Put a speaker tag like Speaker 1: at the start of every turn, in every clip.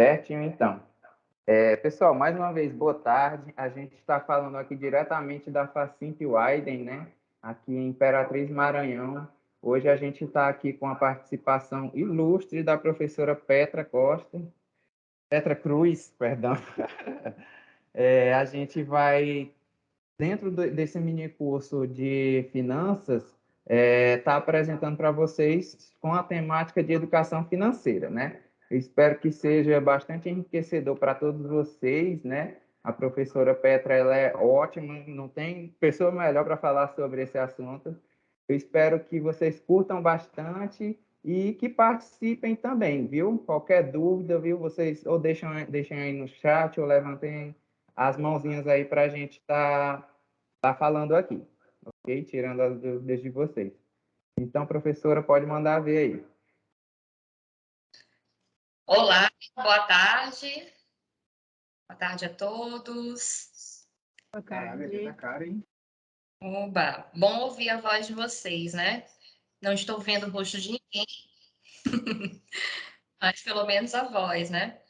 Speaker 1: Certinho, então. Pessoal, mais uma vez, boa tarde. A gente está falando aqui diretamente da Facimp Wyden, né? Aqui em Imperatriz, Maranhão. Hoje a gente está aqui com a participação ilustre da professora Petra Cruz, perdão. A gente vai, dentro desse mini curso de finanças, tá apresentando para vocês com a temática de educação financeira, né? Eu espero que seja bastante enriquecedor para todos vocês, né? A professora Petra, ela é ótima, não tem pessoa melhor para falar sobre esse assunto. Eu espero que vocês curtam bastante e que participem também, viu? Qualquer dúvida, viu? Vocês ou deixem aí no chat ou levantem as mãozinhas aí para a gente estar falando aqui, ok? Tirando as dúvidas de vocês. Então, professora, pode mandar ver aí.
Speaker 2: Olá, boa tarde. Boa tarde a todos.
Speaker 3: Boa tarde.
Speaker 1: Karen.
Speaker 2: Oba, bom ouvir a voz de vocês, né? Não estou vendo o rosto de ninguém, mas pelo menos a voz, né?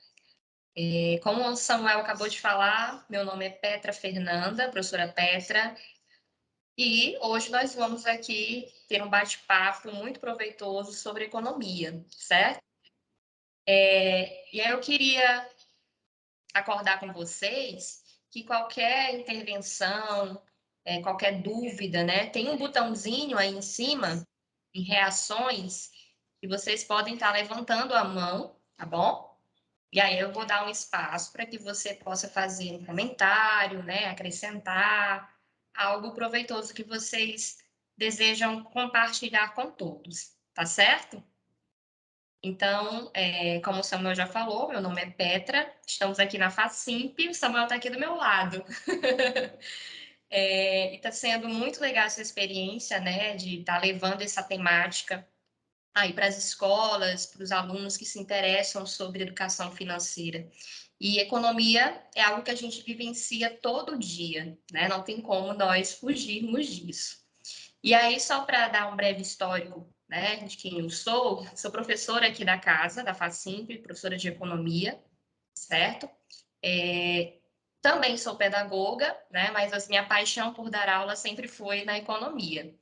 Speaker 2: Como o Samuel acabou de falar, meu nome é Petra Fernanda, professora Petra, e hoje nós vamos aqui ter um bate-papo muito proveitoso sobre economia, certo? E aí eu queria acordar com vocês que qualquer intervenção, qualquer dúvida, né, tem um botãozinho aí em cima, em reações, que vocês podem estar levantando a mão, tá bom? E aí eu vou dar um espaço para que você possa fazer um comentário, né, acrescentar algo proveitoso que vocês desejam compartilhar com todos, tá certo? Então, como o Samuel já falou, meu nome é Petra, estamos aqui na Facimp, o Samuel está aqui do meu lado. E está sendo muito legal essa experiência, né, de estar levando essa temática aí para as escolas, para os alunos que se interessam sobre educação financeira. E economia é algo que a gente vivencia todo dia, né? Não tem como nós fugirmos disso. E aí, só para dar um breve histórico, né, de quem eu sou professora aqui da casa, da Facimp, professora de economia, certo? Também sou pedagoga, né, mas a minha paixão por dar aula sempre foi na economia.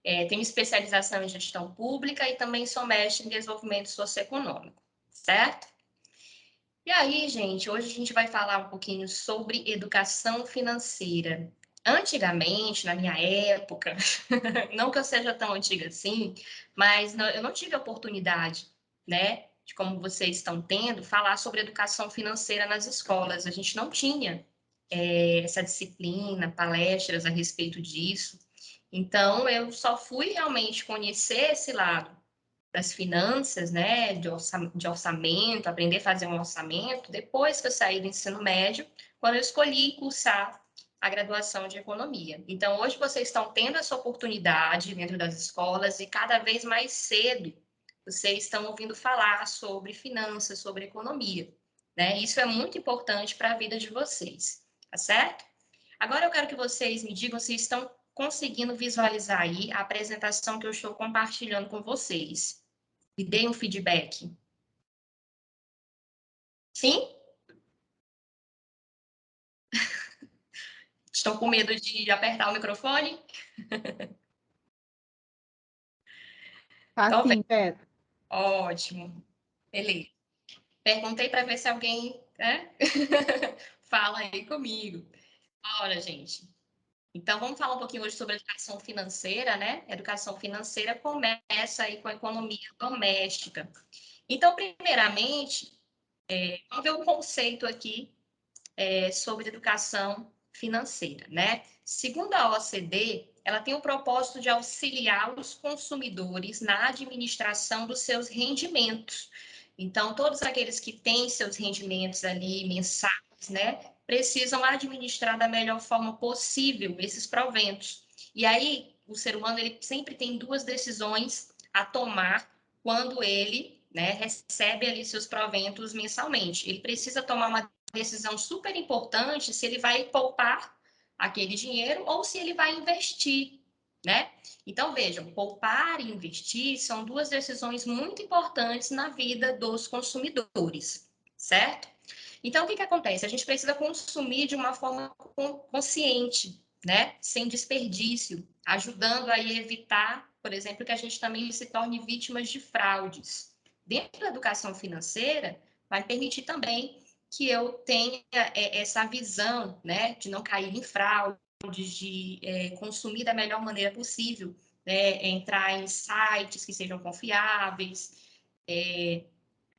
Speaker 2: Tenho especialização em gestão pública e também sou mestre em desenvolvimento socioeconômico, certo? E aí, gente, hoje a gente vai falar um pouquinho sobre educação financeira. Antigamente, na minha época, não que eu seja tão antiga assim, mas eu não tive a oportunidade, né, de como vocês estão tendo, falar sobre educação financeira nas escolas. A gente não tinha essa disciplina, palestras a respeito disso. Então, eu só fui realmente conhecer esse lado das finanças, né, de orçamento, aprender a fazer um orçamento, depois que eu saí do ensino médio, quando eu escolhi cursar a graduação de economia. Então, hoje vocês estão tendo essa oportunidade dentro das escolas e cada vez mais cedo vocês estão ouvindo falar sobre finanças, sobre economia, né? Isso é muito importante para a vida de vocês, tá certo? Agora eu quero que vocês me digam se estão conseguindo visualizar aí a apresentação que eu estou compartilhando com vocês. Me deem um feedback. Sim? Estão com medo de apertar o microfone?
Speaker 3: Tá sim, Petra.
Speaker 2: Ótimo. Beleza. Perguntei para ver se alguém, né, fala aí comigo. Olha, gente. Então, vamos falar um pouquinho hoje sobre educação financeira, né? Educação financeira começa aí com a economia doméstica. Então, primeiramente, vamos ver um conceito aqui sobre educação financeira, né? Segundo a OCDE, ela tem o propósito de auxiliar os consumidores na administração dos seus rendimentos. Então, todos aqueles que têm seus rendimentos ali mensais, né, precisam administrar da melhor forma possível esses proventos. E aí, o ser humano ele sempre tem duas decisões a tomar quando ele, né, recebe ali seus proventos mensalmente. Ele precisa tomar uma decisão super importante se ele vai poupar aquele dinheiro ou se ele vai investir, né? Então, vejam, poupar e investir são duas decisões muito importantes na vida dos consumidores, certo? Então, o que acontece? A gente precisa consumir de uma forma consciente, né? Sem desperdício, ajudando a evitar, por exemplo, que a gente também se torne vítimas de fraudes. Dentro da educação financeira, vai permitir também que eu tenha essa visão, né, de não cair em fraudes, de consumir da melhor maneira possível, né, entrar em sites que sejam confiáveis,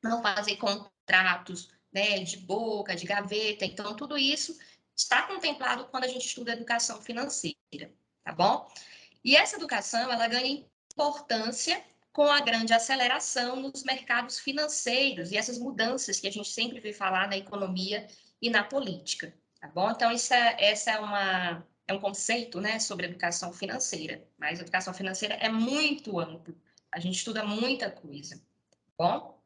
Speaker 2: não fazer contratos, né, de boca, de gaveta. Então, tudo isso está contemplado quando a gente estuda educação financeira, tá bom? E essa educação, ela ganha importância com a grande aceleração nos mercados financeiros e essas mudanças que a gente sempre vê falar na economia e na política, tá bom? Então, essa é um conceito, né, sobre educação financeira, mas a educação financeira é muito amplo, a gente estuda muita coisa, tá bom?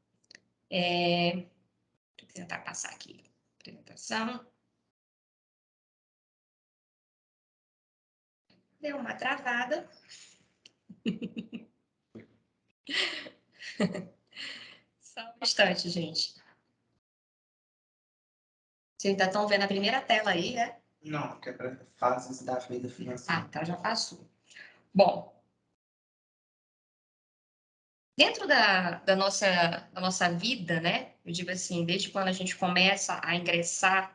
Speaker 2: Vou tentar passar aqui a apresentação. Deu uma travada. Só um instante, gente. Vocês ainda estão vendo a primeira tela aí, né?
Speaker 1: Não, que é para fases da vida financeira.
Speaker 2: Ah, então já passou. Bom, dentro da nossa vida, né? Eu digo assim, desde quando a gente começa a ingressar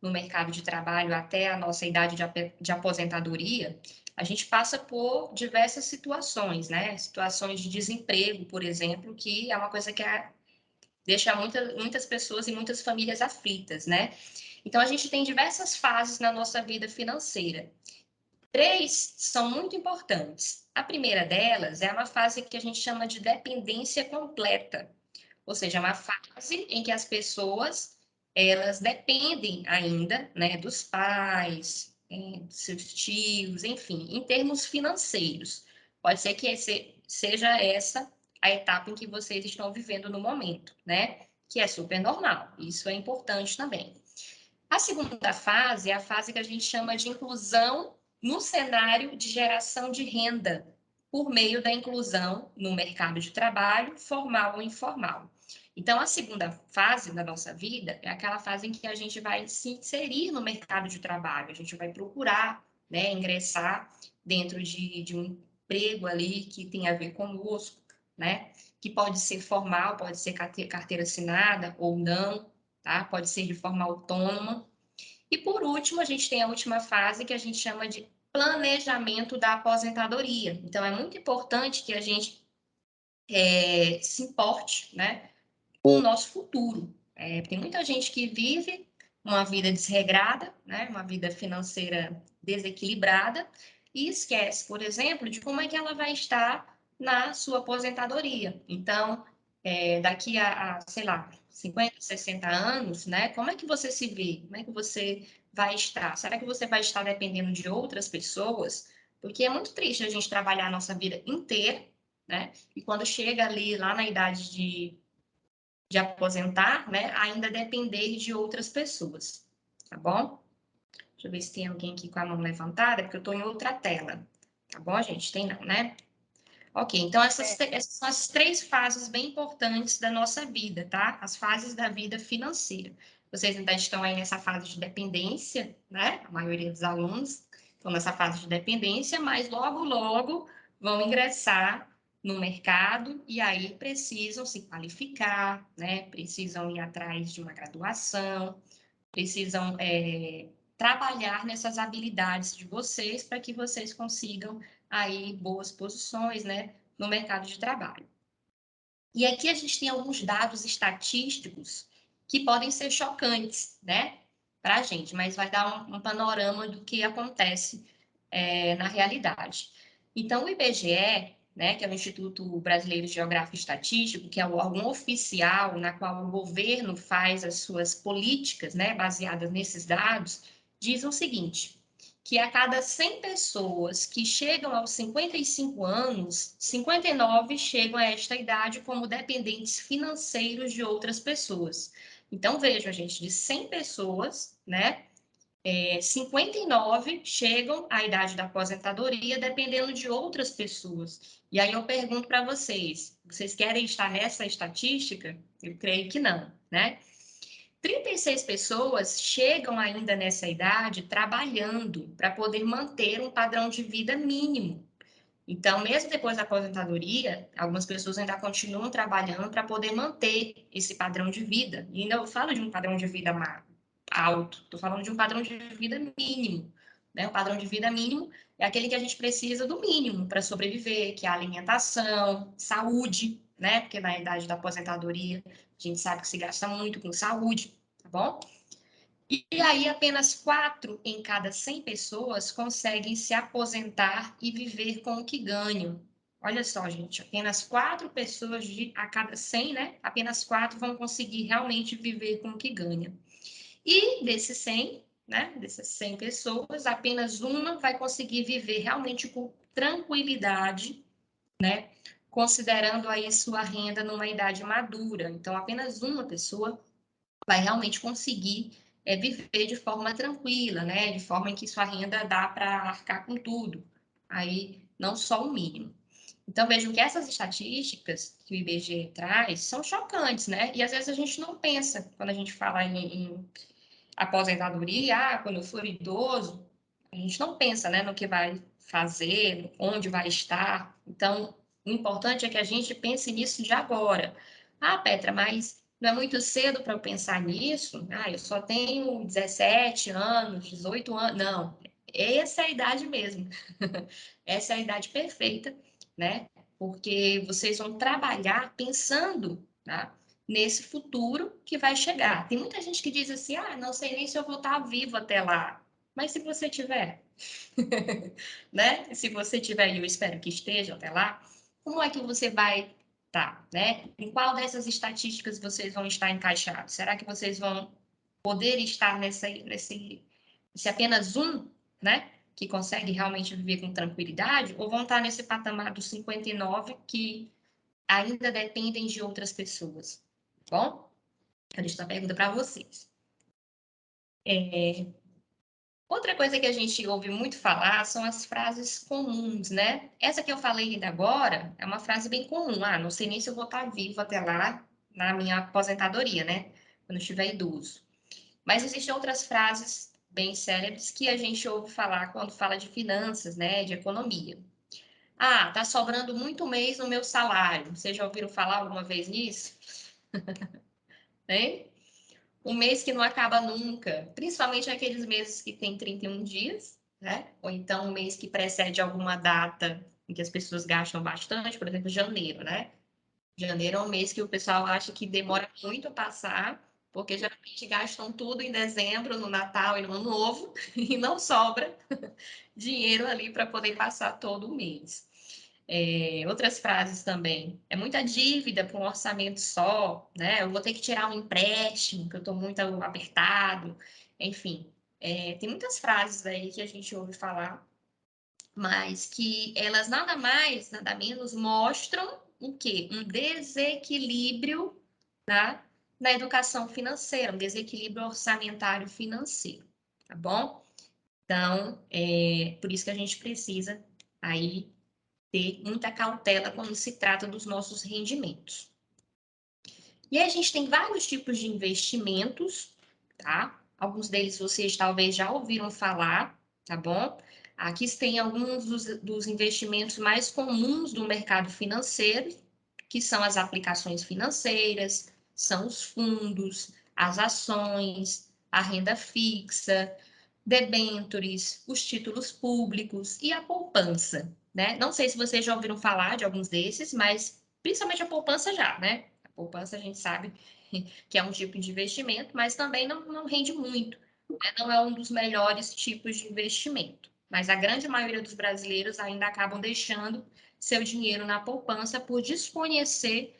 Speaker 2: no mercado de trabalho até a nossa idade de aposentadoria, a gente passa por diversas situações, né? Situações de desemprego, por exemplo, que é uma coisa que deixa muitas pessoas e muitas famílias aflitas, né? Então, a gente tem diversas fases na nossa vida financeira. 3 são muito importantes. A primeira delas é uma fase que a gente chama de dependência completa, ou seja, é uma fase em que as pessoas elas dependem ainda, né, dos pais, dos seus tios, enfim, em termos financeiros. Pode ser que seja essa a etapa em que vocês estão vivendo no momento, né? Que é super normal. Isso é importante também. A segunda fase é a fase que a gente chama de inclusão no cenário de geração de renda, por meio da inclusão no mercado de trabalho, formal ou informal. Então, a segunda fase da nossa vida é aquela fase em que a gente vai se inserir no mercado de trabalho, a gente vai procurar, né, ingressar dentro de um emprego ali que tem a ver conosco, né, que pode ser formal, pode ser carteira assinada ou não, tá? Pode ser de forma autônoma. E por último, a gente tem a última fase que a gente chama de planejamento da aposentadoria. Então, é muito importante que a gente se importe, né, com o nosso futuro. Tem muita gente que vive uma vida desregrada, né, uma vida financeira desequilibrada, e esquece, por exemplo, de como é que ela vai estar na sua aposentadoria. Então, daqui sei lá, 50, 60 anos, né, como é que você se vê? Como é que você vai estar? Será que você vai estar dependendo de outras pessoas? Porque é muito triste a gente trabalhar a nossa vida inteira, né, e quando chega ali, lá na idade de aposentar, né, ainda depender de outras pessoas, tá bom? Deixa eu ver se tem alguém aqui com a mão levantada, porque eu estou em outra tela. Tá bom, gente? Tem não, né? Ok, então essas são as 3 fases bem importantes da nossa vida, tá? As fases da vida financeira. Vocês ainda estão aí nessa fase de dependência, né? A maioria dos alunos estão nessa fase de dependência, mas logo, logo vão ingressar no mercado e aí precisam se qualificar, né? Precisam ir atrás de uma graduação, precisam trabalhar nessas habilidades de vocês para que vocês consigam aí boas posições, né, no mercado de trabalho. E aqui a gente tem alguns dados estatísticos que podem ser chocantes, né, para a gente, mas vai dar um panorama do que acontece na realidade. Então, o IBGE, né, que é o Instituto Brasileiro de Geografia e Estatística, que é o órgão oficial na qual o governo faz as suas políticas, né, baseadas nesses dados, diz o seguinte, que a cada 100 pessoas que chegam aos 55 anos, 59 chegam a esta idade como dependentes financeiros de outras pessoas. Então, vejam, gente, de 100 pessoas, né, 59 chegam à idade da aposentadoria dependendo de outras pessoas. E aí eu pergunto para vocês, vocês querem estar nessa estatística? Eu creio que não, né? 36 pessoas chegam ainda nessa idade trabalhando para poder manter um padrão de vida mínimo. Então, mesmo depois da aposentadoria, algumas pessoas ainda continuam trabalhando para poder manter esse padrão de vida. E ainda eu falo de um padrão de vida alto, estou falando de um padrão de vida mínimo. Né? O padrão de vida mínimo é aquele que a gente precisa do mínimo para sobreviver, que é a alimentação, saúde, né? Porque na idade da aposentadoria a gente sabe que se gasta muito com saúde, tá bom? E aí, apenas 4 em cada 100 pessoas conseguem se aposentar e viver com o que ganham. Olha só, gente, apenas 4 pessoas a cada 100, né? Apenas 4 vão conseguir realmente viver com o que ganham. E desses 100, né? Dessas 100 pessoas, apenas uma vai conseguir viver realmente com tranquilidade, né? Considerando aí sua renda numa idade madura. Então, apenas uma pessoa vai realmente conseguir viver de forma tranquila, né? De forma em que sua renda dá para arcar com tudo. Aí, não só o mínimo. Então, vejam que essas estatísticas que o IBGE traz são chocantes, né? E às vezes a gente não pensa, quando a gente fala em aposentadoria, quando eu for idoso, a gente não pensa, né, no que vai fazer, onde vai estar. Então, o importante é que a gente pense nisso de agora. Ah, Petra, mas não é muito cedo para eu pensar nisso? Ah, eu só tenho 17 anos, 18 anos. Não, essa é a idade mesmo. Essa é a idade perfeita, né? Porque vocês vão trabalhar pensando, tá? Nesse futuro que vai chegar. Tem muita gente que diz assim: ah, não sei nem se eu vou estar vivo até lá. Mas se você tiver, né? Se você tiver, e eu espero que esteja até lá, como é que você vai estar, né? Em qual dessas estatísticas vocês vão estar encaixados? Será que vocês vão poder estar nesse apenas um, né? Que consegue realmente viver com tranquilidade, ou vão estar nesse patamar dos 59 que ainda dependem de outras pessoas? Bom, eu deixo essa pergunta para vocês. Outra coisa que a gente ouve muito falar são as frases comuns, né? Essa que eu falei ainda agora é uma frase bem comum. Ah, não sei nem se eu vou estar vivo até lá na minha aposentadoria, né? Quando eu estiver idoso. Mas existem outras frases bem célebres que a gente ouve falar quando fala de finanças, né? De economia. Ah, tá sobrando muito mês no meu salário. Vocês já ouviram falar alguma vez nisso? Né? Um mês que não acaba nunca, principalmente aqueles meses que tem 31 dias, né? Ou então um mês que precede alguma data em que as pessoas gastam bastante, por exemplo, janeiro, né? Janeiro é um mês que o pessoal acha que demora muito a passar, porque geralmente gastam tudo em dezembro, no Natal e no Ano Novo, e não sobra dinheiro ali para poder passar todo o mês. Outras frases também. É muita dívida para um orçamento só, né? Eu vou ter que tirar um empréstimo, que eu estou muito apertado. Enfim, tem muitas frases aí que a gente ouve falar, mas que elas nada mais, nada menos mostram o quê? Um desequilíbrio, tá? Na educação financeira, um desequilíbrio orçamentário financeiro, tá bom? Então, por isso que a gente precisa aí ter muita cautela quando se trata dos nossos rendimentos. E aí a gente tem vários tipos de investimentos, tá? Alguns deles vocês talvez já ouviram falar, tá bom? Aqui tem alguns dos investimentos mais comuns do mercado financeiro, que são as aplicações financeiras, são os fundos, as ações, a renda fixa, debêntures, os títulos públicos e a poupança, né? Não sei se vocês já ouviram falar de alguns desses, mas principalmente a poupança já, né? A poupança a gente sabe que é um tipo de investimento, mas também não rende muito, né? Não é um dos melhores tipos de investimento. Mas a grande maioria dos brasileiros ainda acabam deixando seu dinheiro na poupança por desconhecer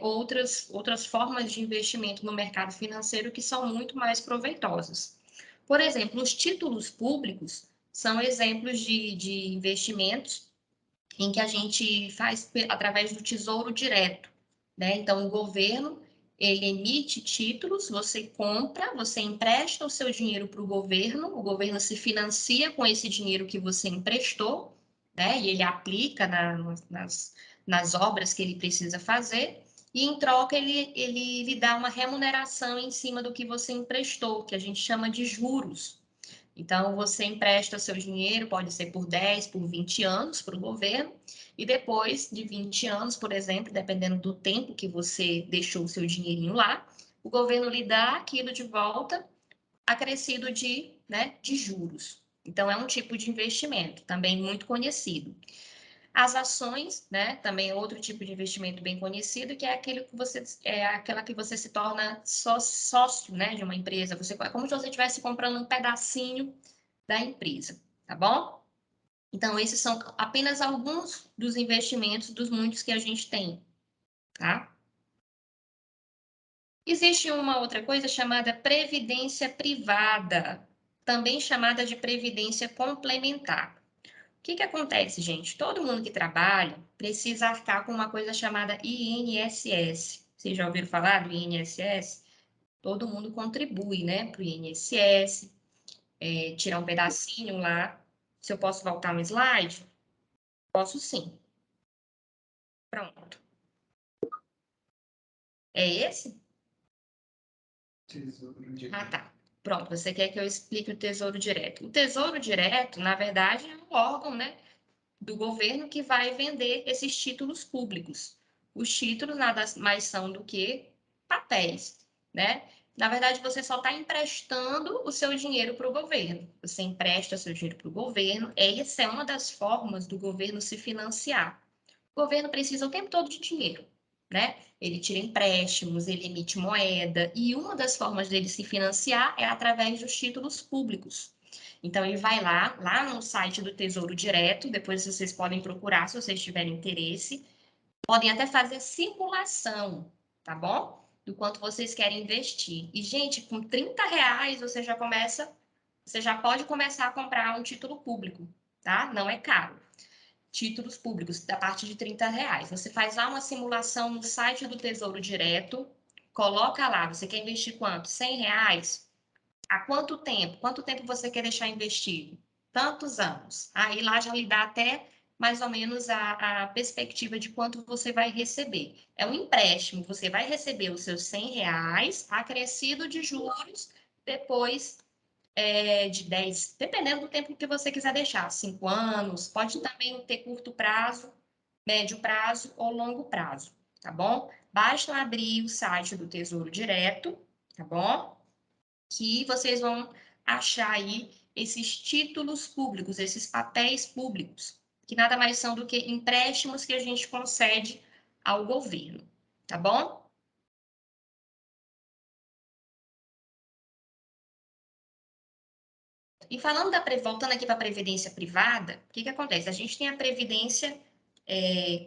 Speaker 2: outras formas de investimento no mercado financeiro que são muito mais proveitosas. Por exemplo, os títulos públicos são exemplos de investimentos em que a gente faz através do Tesouro Direto, né? Então, o governo, ele emite títulos, você compra, você empresta o seu dinheiro para o governo se financia com esse dinheiro que você emprestou, né? E ele aplica nas obras que ele precisa fazer, e em troca ele lhe dá uma remuneração em cima do que você emprestou, que a gente chama de juros. Então, você empresta seu dinheiro, pode ser por 10, por 20 anos para o governo, e depois de 20 anos, por exemplo, dependendo do tempo que você deixou o seu dinheirinho lá, o governo lhe dá aquilo de volta, acrescido de juros. Então, é um tipo de investimento, também muito conhecido. As ações, né, também é outro tipo de investimento bem conhecido, que é aquela que você se torna sócio, né, de uma empresa. É como se você estivesse comprando um pedacinho da empresa, tá bom? Então, esses são apenas alguns dos investimentos dos muitos que a gente tem, tá? Existe uma outra coisa chamada previdência privada, também chamada de previdência complementar. O que acontece, gente? Todo mundo que trabalha precisa arcar com uma coisa chamada INSS. Vocês já ouviram falar do INSS? Todo mundo contribui, né, para o INSS, tirar um pedacinho lá. Se eu posso voltar um slide? Posso sim. Pronto. É esse? Ah, tá. Pronto, você quer que eu explique o Tesouro Direto. O Tesouro Direto, na verdade, é um órgão, né, do governo que vai vender esses títulos públicos. Os títulos nada mais são do que papéis, né? Na verdade, você só está emprestando o seu dinheiro para o governo. Você empresta o seu dinheiro para o governo, essa é uma das formas do governo se financiar. O governo precisa o tempo todo de dinheiro, né? Ele tira empréstimos, ele emite moeda, e uma das formas dele se financiar é através dos títulos públicos. Então, ele vai lá no site do Tesouro Direto, depois vocês podem procurar se vocês tiverem interesse, podem até fazer simulação, tá bom? Do quanto vocês querem investir. E, gente, com R$ 30 você já pode começar a comprar um título público, tá? Não é caro. Títulos públicos, da parte de R$ 30. Você faz lá uma simulação no site do Tesouro Direto, coloca lá, você quer investir quanto? R$ 100? Há quanto tempo? Quanto tempo você quer deixar investido? Tantos anos. Aí lá já lhe dá até mais ou menos a perspectiva de quanto você vai receber. É um empréstimo, você vai receber os seus R$ 100 acrescido de juros depois de 10, dependendo do tempo que você quiser deixar, 5 anos, pode também ter curto prazo, médio prazo ou longo prazo, tá bom? Basta abrir o site do Tesouro Direto, tá bom? Que vocês vão achar aí esses títulos públicos, esses papéis públicos, que nada mais são do que empréstimos que a gente concede ao governo, tá bom? E falando voltando aqui para a previdência privada, o que acontece? A gente tem a previdência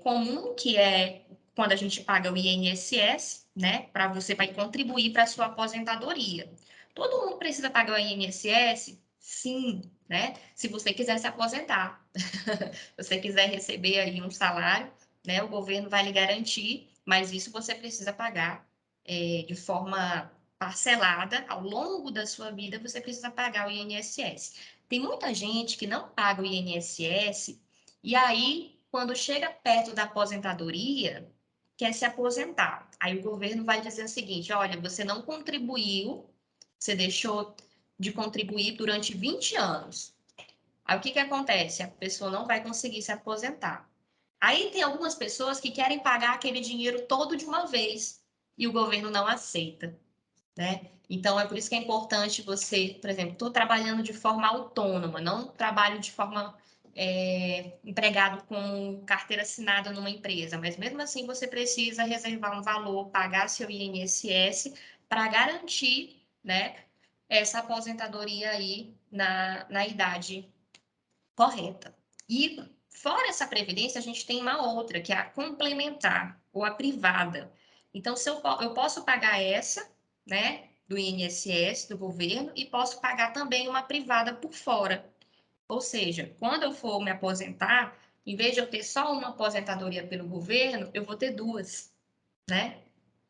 Speaker 2: comum, que é quando a gente paga o INSS, né? Para você vai contribuir para a sua aposentadoria. Todo mundo precisa pagar o INSS? Sim, né? Se você quiser se aposentar. Se você quiser receber aí um salário, né? O governo vai lhe garantir, mas isso você precisa pagar de forma parcelada, ao longo da sua vida, você precisa pagar o INSS. Tem muita gente que não paga o INSS, e aí, quando chega perto da aposentadoria, quer se aposentar. Aí o governo vai dizer o seguinte: olha, você não contribuiu, você deixou de contribuir durante 20 anos. Aí o que acontece? A pessoa não vai conseguir se aposentar. Aí tem algumas pessoas que querem pagar aquele dinheiro todo de uma vez e o governo não aceita, né? Então, é por isso que é importante você, por exemplo, estou trabalhando de forma autônoma, não trabalho de forma empregado com carteira assinada numa empresa, mas mesmo assim você precisa reservar um valor, pagar seu INSS para garantir, né, essa aposentadoria aí na idade correta. E fora essa previdência, a gente tem uma outra, que é a complementar, ou a privada. Então, se eu posso pagar essa, né, do INSS, do governo, e posso pagar também uma privada por fora. Ou seja, quando eu for me aposentar, em vez de eu ter só uma aposentadoria pelo governo, eu vou ter duas, né?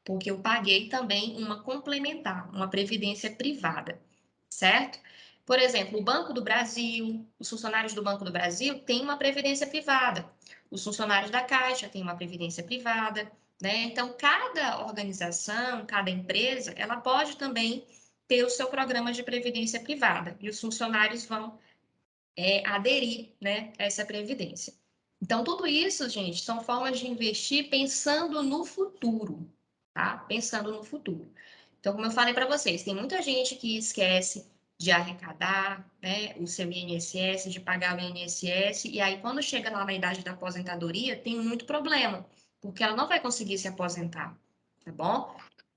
Speaker 2: Porque eu paguei também uma complementar, uma previdência privada, certo? Por exemplo, o Banco do Brasil, os funcionários do Banco do Brasil têm uma previdência privada, os funcionários da Caixa têm uma previdência privada, né? Então, cada organização, cada empresa, ela pode também ter o seu programa de previdência privada e os funcionários vão aderir, né, a essa previdência. Então, tudo isso, gente, são formas de investir pensando no futuro, tá? Pensando no futuro. Então, como eu falei para vocês, tem muita gente que esquece de arrecadar, né, o seu INSS, de pagar o INSS, e aí quando chega lá na idade da aposentadoria, tem muito problema, porque ela não vai conseguir se aposentar, tá bom?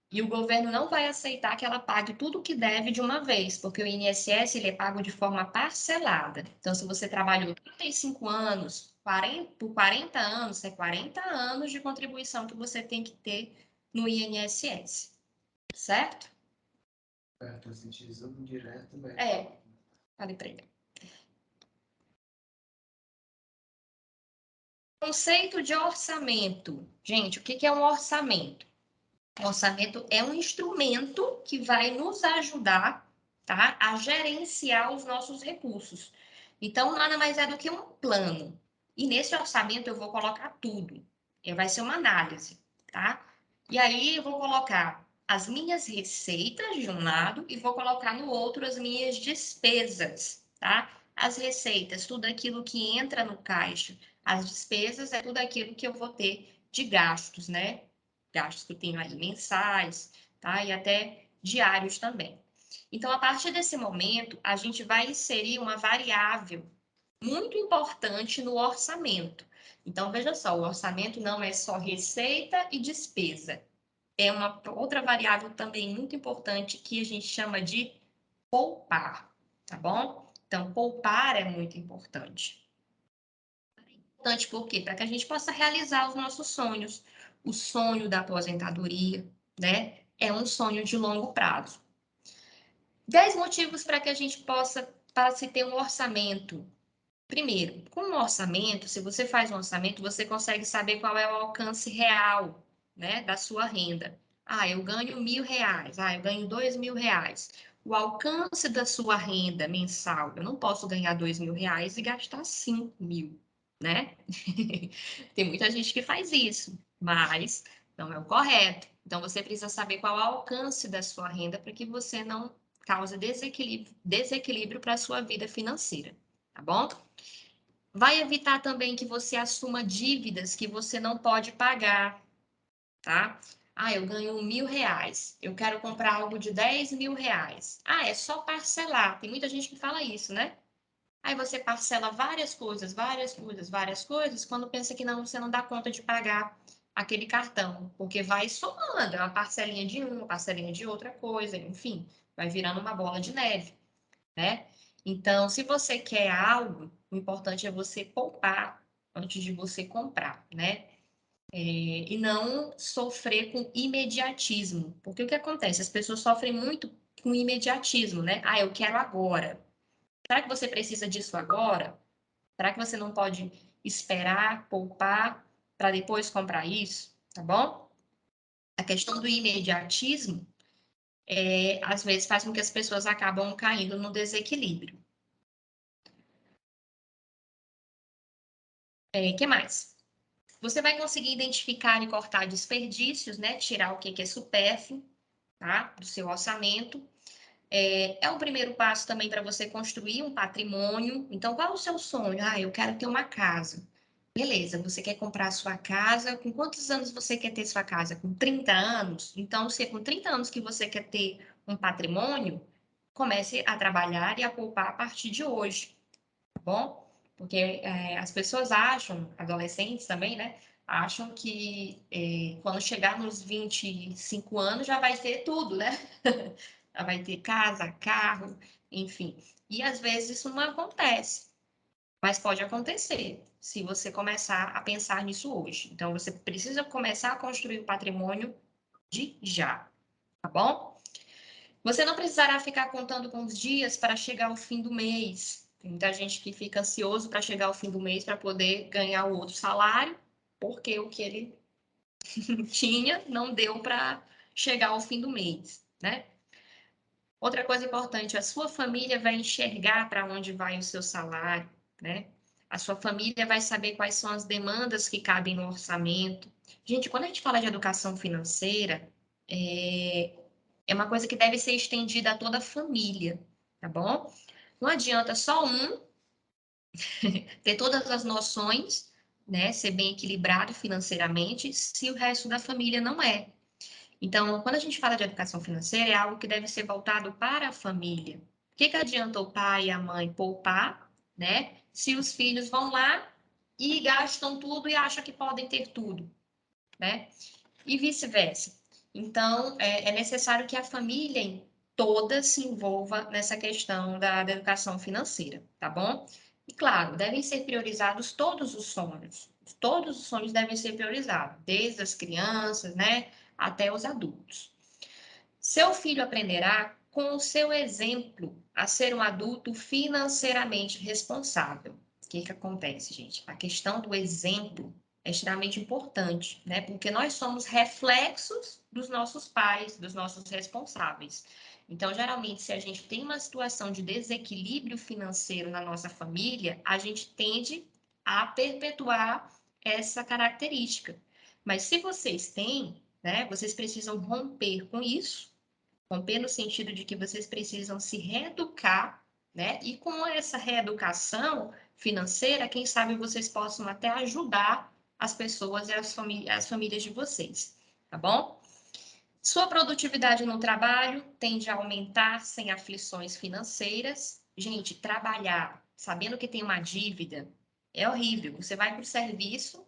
Speaker 2: E o governo não vai aceitar que ela pague tudo o que deve de uma vez, porque o INSS ele é pago de forma parcelada. Então, se você trabalhou 35 anos, por 40 anos, é 40 anos de contribuição que você tem que ter no INSS, certo?
Speaker 1: Estou utilizando direto, né?
Speaker 2: Falei para ele. Conceito de orçamento. Gente, o que é um orçamento? O orçamento é um instrumento que vai nos ajudar, tá, a gerenciar os nossos recursos. Então, nada mais é do que um plano. E nesse orçamento eu vou colocar tudo. Vai ser uma análise, tá? E aí eu vou colocar as minhas receitas de um lado e vou colocar no outro as minhas despesas, tá? As receitas, tudo aquilo que entra no caixa. As despesas é tudo aquilo que eu vou ter de gastos, né? Gastos que eu tenho aí mensais, tá? E até diários também. Então, a partir desse momento, a gente vai inserir uma variável muito importante no orçamento. Então, veja só, o orçamento não é só receita e despesa. É uma outra variável também muito importante que a gente chama de poupar, tá bom? Então, poupar é muito importante. Importante por quê? Para que a gente possa realizar os nossos sonhos. O sonho da aposentadoria, né? É um sonho de longo prazo. 10 motivos para que a gente possa, para se ter um orçamento. Primeiro, com um orçamento, se você faz um orçamento, você consegue saber qual é o alcance real, né, da sua renda. Ah, eu ganho R$ 1.000. Ah, eu ganho R$ 2.000. O alcance da sua renda mensal, eu não posso ganhar R$ 2.000 e gastar 5.000, né? Tem muita gente que faz isso, mas não é o correto. Então, você precisa saber qual é o alcance da sua renda para que você não cause desequilíbrio para a sua vida financeira, tá bom? Vai evitar também que você assuma dívidas que você não pode pagar, tá? Ah, eu ganho R$ 1.000. Eu quero comprar algo de R$ 10.000. Ah, é só parcelar. Tem muita gente que fala isso, né? Aí você parcela várias coisas, várias coisas, várias coisas, quando pensa que não, você não dá conta de pagar aquele cartão, porque vai somando, é uma parcelinha de uma parcelinha de outra coisa, enfim, vai virando uma bola de neve, né? Então, se você quer algo, o importante é você poupar antes de você comprar, né? E não sofrer com imediatismo. Porque o que acontece? As pessoas sofrem muito com imediatismo, né? Ah, eu quero agora. Será que você precisa disso agora? Será que você não pode esperar, poupar, para depois comprar isso? Tá bom? A questão do imediatismo, às vezes, faz com que as pessoas acabam caindo no desequilíbrio. Que mais? Você vai conseguir identificar e cortar desperdícios, né? Tirar o que é supérfluo, tá? Do seu orçamento. É o primeiro passo também para você construir um patrimônio. Então, qual é o seu sonho? Ah, eu quero ter uma casa. Beleza, você quer comprar a sua casa. Com quantos anos você quer ter sua casa? Com 30 anos? Então, se é com 30 anos que você quer ter um patrimônio, comece a trabalhar e a poupar a partir de hoje, tá bom? Porque as pessoas acham, adolescentes também, né? Acham que quando chegar nos 25 anos já vai ter tudo, né? Já vai ter casa, carro, enfim. E às vezes isso não acontece, mas pode acontecer se você começar a pensar nisso hoje. Então você precisa começar a construir o patrimônio de já, tá bom? Você não precisará ficar contando com os dias para chegar ao fim do mês. Tem muita gente que fica ansioso para chegar ao fim do mês para poder ganhar o outro salário, porque o que ele tinha não deu para chegar ao fim do mês, né? Outra coisa importante, a sua família vai enxergar para onde vai o seu salário, né? A sua família vai saber quais são as demandas que cabem no orçamento. Gente, quando a gente fala de educação financeira, é uma coisa que deve ser estendida a toda a família, tá bom? Não adianta só um ter todas as noções, né, ser bem equilibrado financeiramente, se o resto da família não é. Então, quando a gente fala de educação financeira, é algo que deve ser voltado para a família. O que adianta o pai e a mãe poupar, né, se os filhos vão lá e gastam tudo e acham que podem ter tudo, né? E vice-versa. Então, é necessário que a família toda se envolva nessa questão da educação financeira, tá bom? E, claro, devem ser priorizados todos os sonhos. Todos os sonhos devem ser priorizados, desde as crianças, né, até os adultos. Seu filho aprenderá com o seu exemplo a ser um adulto financeiramente responsável. O que acontece, gente? A questão do exemplo é extremamente importante, né? Porque nós somos reflexos dos nossos pais, dos nossos responsáveis. Então, geralmente, se a gente tem uma situação de desequilíbrio financeiro na nossa família, a gente tende a perpetuar essa característica. Mas se vocês têm, né, vocês precisam romper com isso, romper no sentido de que vocês precisam se reeducar, né? E com essa reeducação financeira, quem sabe vocês possam até ajudar as pessoas e as famílias de vocês, tá bom? Sua produtividade no trabalho tende a aumentar sem aflições financeiras. Gente, trabalhar sabendo que tem uma dívida é horrível. Você vai para o serviço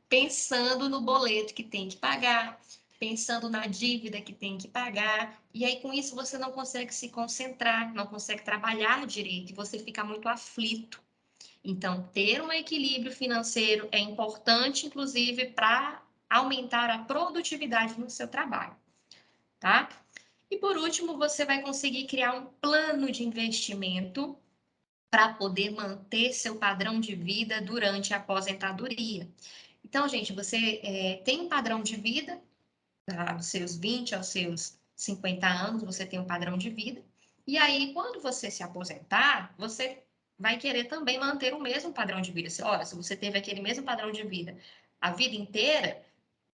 Speaker 2: pensando no boleto que tem que pagar, pensando na dívida que tem que pagar, e aí com isso você não consegue se concentrar, não consegue trabalhar direito, e você fica muito aflito. Então, ter um equilíbrio financeiro é importante, inclusive, para aumentar a produtividade no seu trabalho, tá? E por último, você vai conseguir criar um plano de investimento para poder manter seu padrão de vida durante a aposentadoria. Então, gente, você tem um padrão de vida, tá? Dos seus 20 aos seus 50 anos, você tem um padrão de vida. E aí, quando você se aposentar, você vai querer também manter o mesmo padrão de vida. Olha, se você teve aquele mesmo padrão de vida a vida inteira,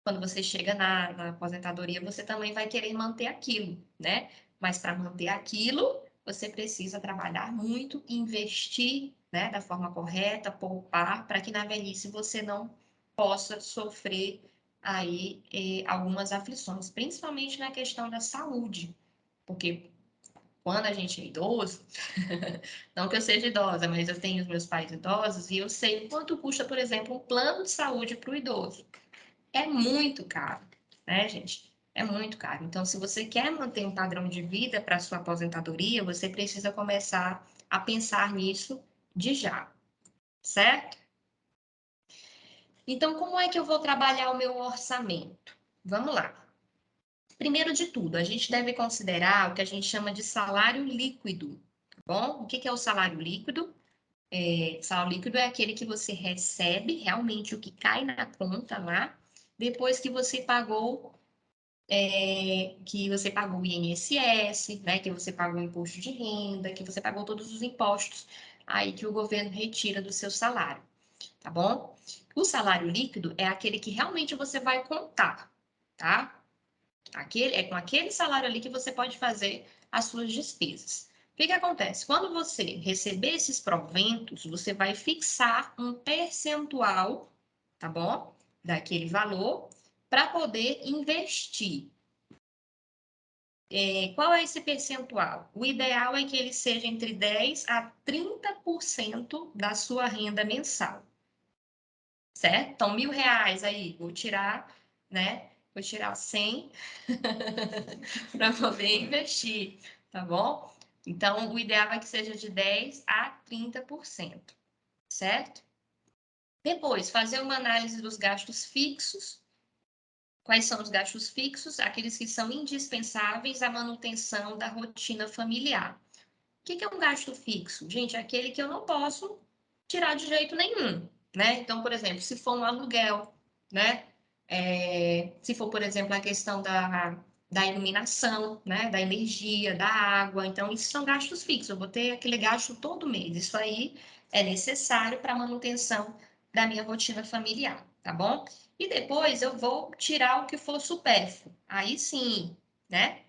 Speaker 2: quando você chega na aposentadoria, você também vai querer manter aquilo, né? Mas para manter aquilo, você precisa trabalhar muito, investir, né, da forma correta, poupar, para que na velhice você não possa sofrer aí algumas aflições, principalmente na questão da saúde, porque quando a gente é idoso, não que eu seja idosa, mas eu tenho os meus pais idosos e eu sei o quanto custa, por exemplo, um plano de saúde para o idoso. É muito caro, né, gente? É muito caro. Então, se você quer manter um padrão de vida para sua aposentadoria, você precisa começar a pensar nisso de já, certo? Então, como é que eu vou trabalhar o meu orçamento? Vamos lá. Primeiro de tudo, a gente deve considerar o que a gente chama de salário líquido, tá bom? O que é o salário líquido? Salário líquido é aquele que você recebe realmente o que cai na conta lá, depois que você pagou o INSS, né, que você pagou o imposto de renda, que você pagou todos os impostos aí que o governo retira do seu salário, tá bom? O salário líquido é aquele que realmente você vai contar, tá? É com aquele salário ali que você pode fazer as suas despesas. O que acontece? Quando você receber esses proventos, você vai fixar um percentual, tá bom? Daquele valor para poder investir. Qual é esse percentual? O ideal é que ele seja entre 10% a 30% da sua renda mensal, certo? Então, R$ 1.000 aí, vou tirar, né? Vou tirar 100 para poder investir, tá bom? Então, o ideal é que seja de 10% a 30%, certo? Depois, fazer uma análise dos gastos fixos. Quais são os gastos fixos? Aqueles que são indispensáveis à manutenção da rotina familiar. O que é um gasto fixo? Gente, é aquele que eu não posso tirar de jeito nenhum, né? Então, por exemplo, se for um aluguel, né? Se for, por exemplo, a questão da iluminação, né? Da energia, da água. Então, isso são gastos fixos. Eu vou ter aquele gasto todo mês. Isso aí é necessário para a manutenção da minha rotina familiar, tá bom? E depois eu vou tirar o que for supérfluo. Aí sim, né?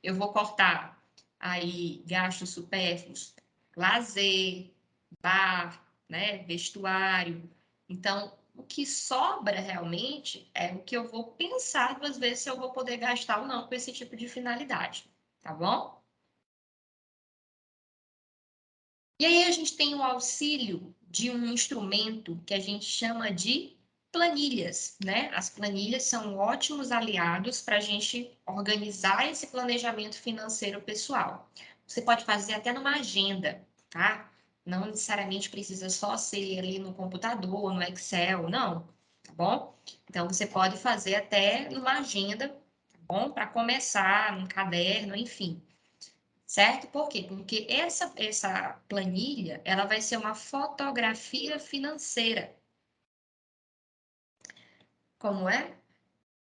Speaker 2: Eu vou cortar aí gastos supérfluos, lazer, bar, né, vestuário. Então, o que sobra realmente é o que eu vou pensar 2 vezes se eu vou poder gastar ou não com esse tipo de finalidade, tá bom? E aí a gente tem o auxílio de um instrumento que a gente chama de planilhas, né? As planilhas são ótimos aliados para a gente organizar esse planejamento financeiro pessoal. Você pode fazer até numa agenda, tá? Não necessariamente precisa só ser ali no computador, no Excel, não, tá bom? Então você pode fazer até numa agenda, tá bom? Para começar, num caderno, enfim. Certo? Por quê? Porque essa planilha, ela vai ser uma fotografia financeira. Como é?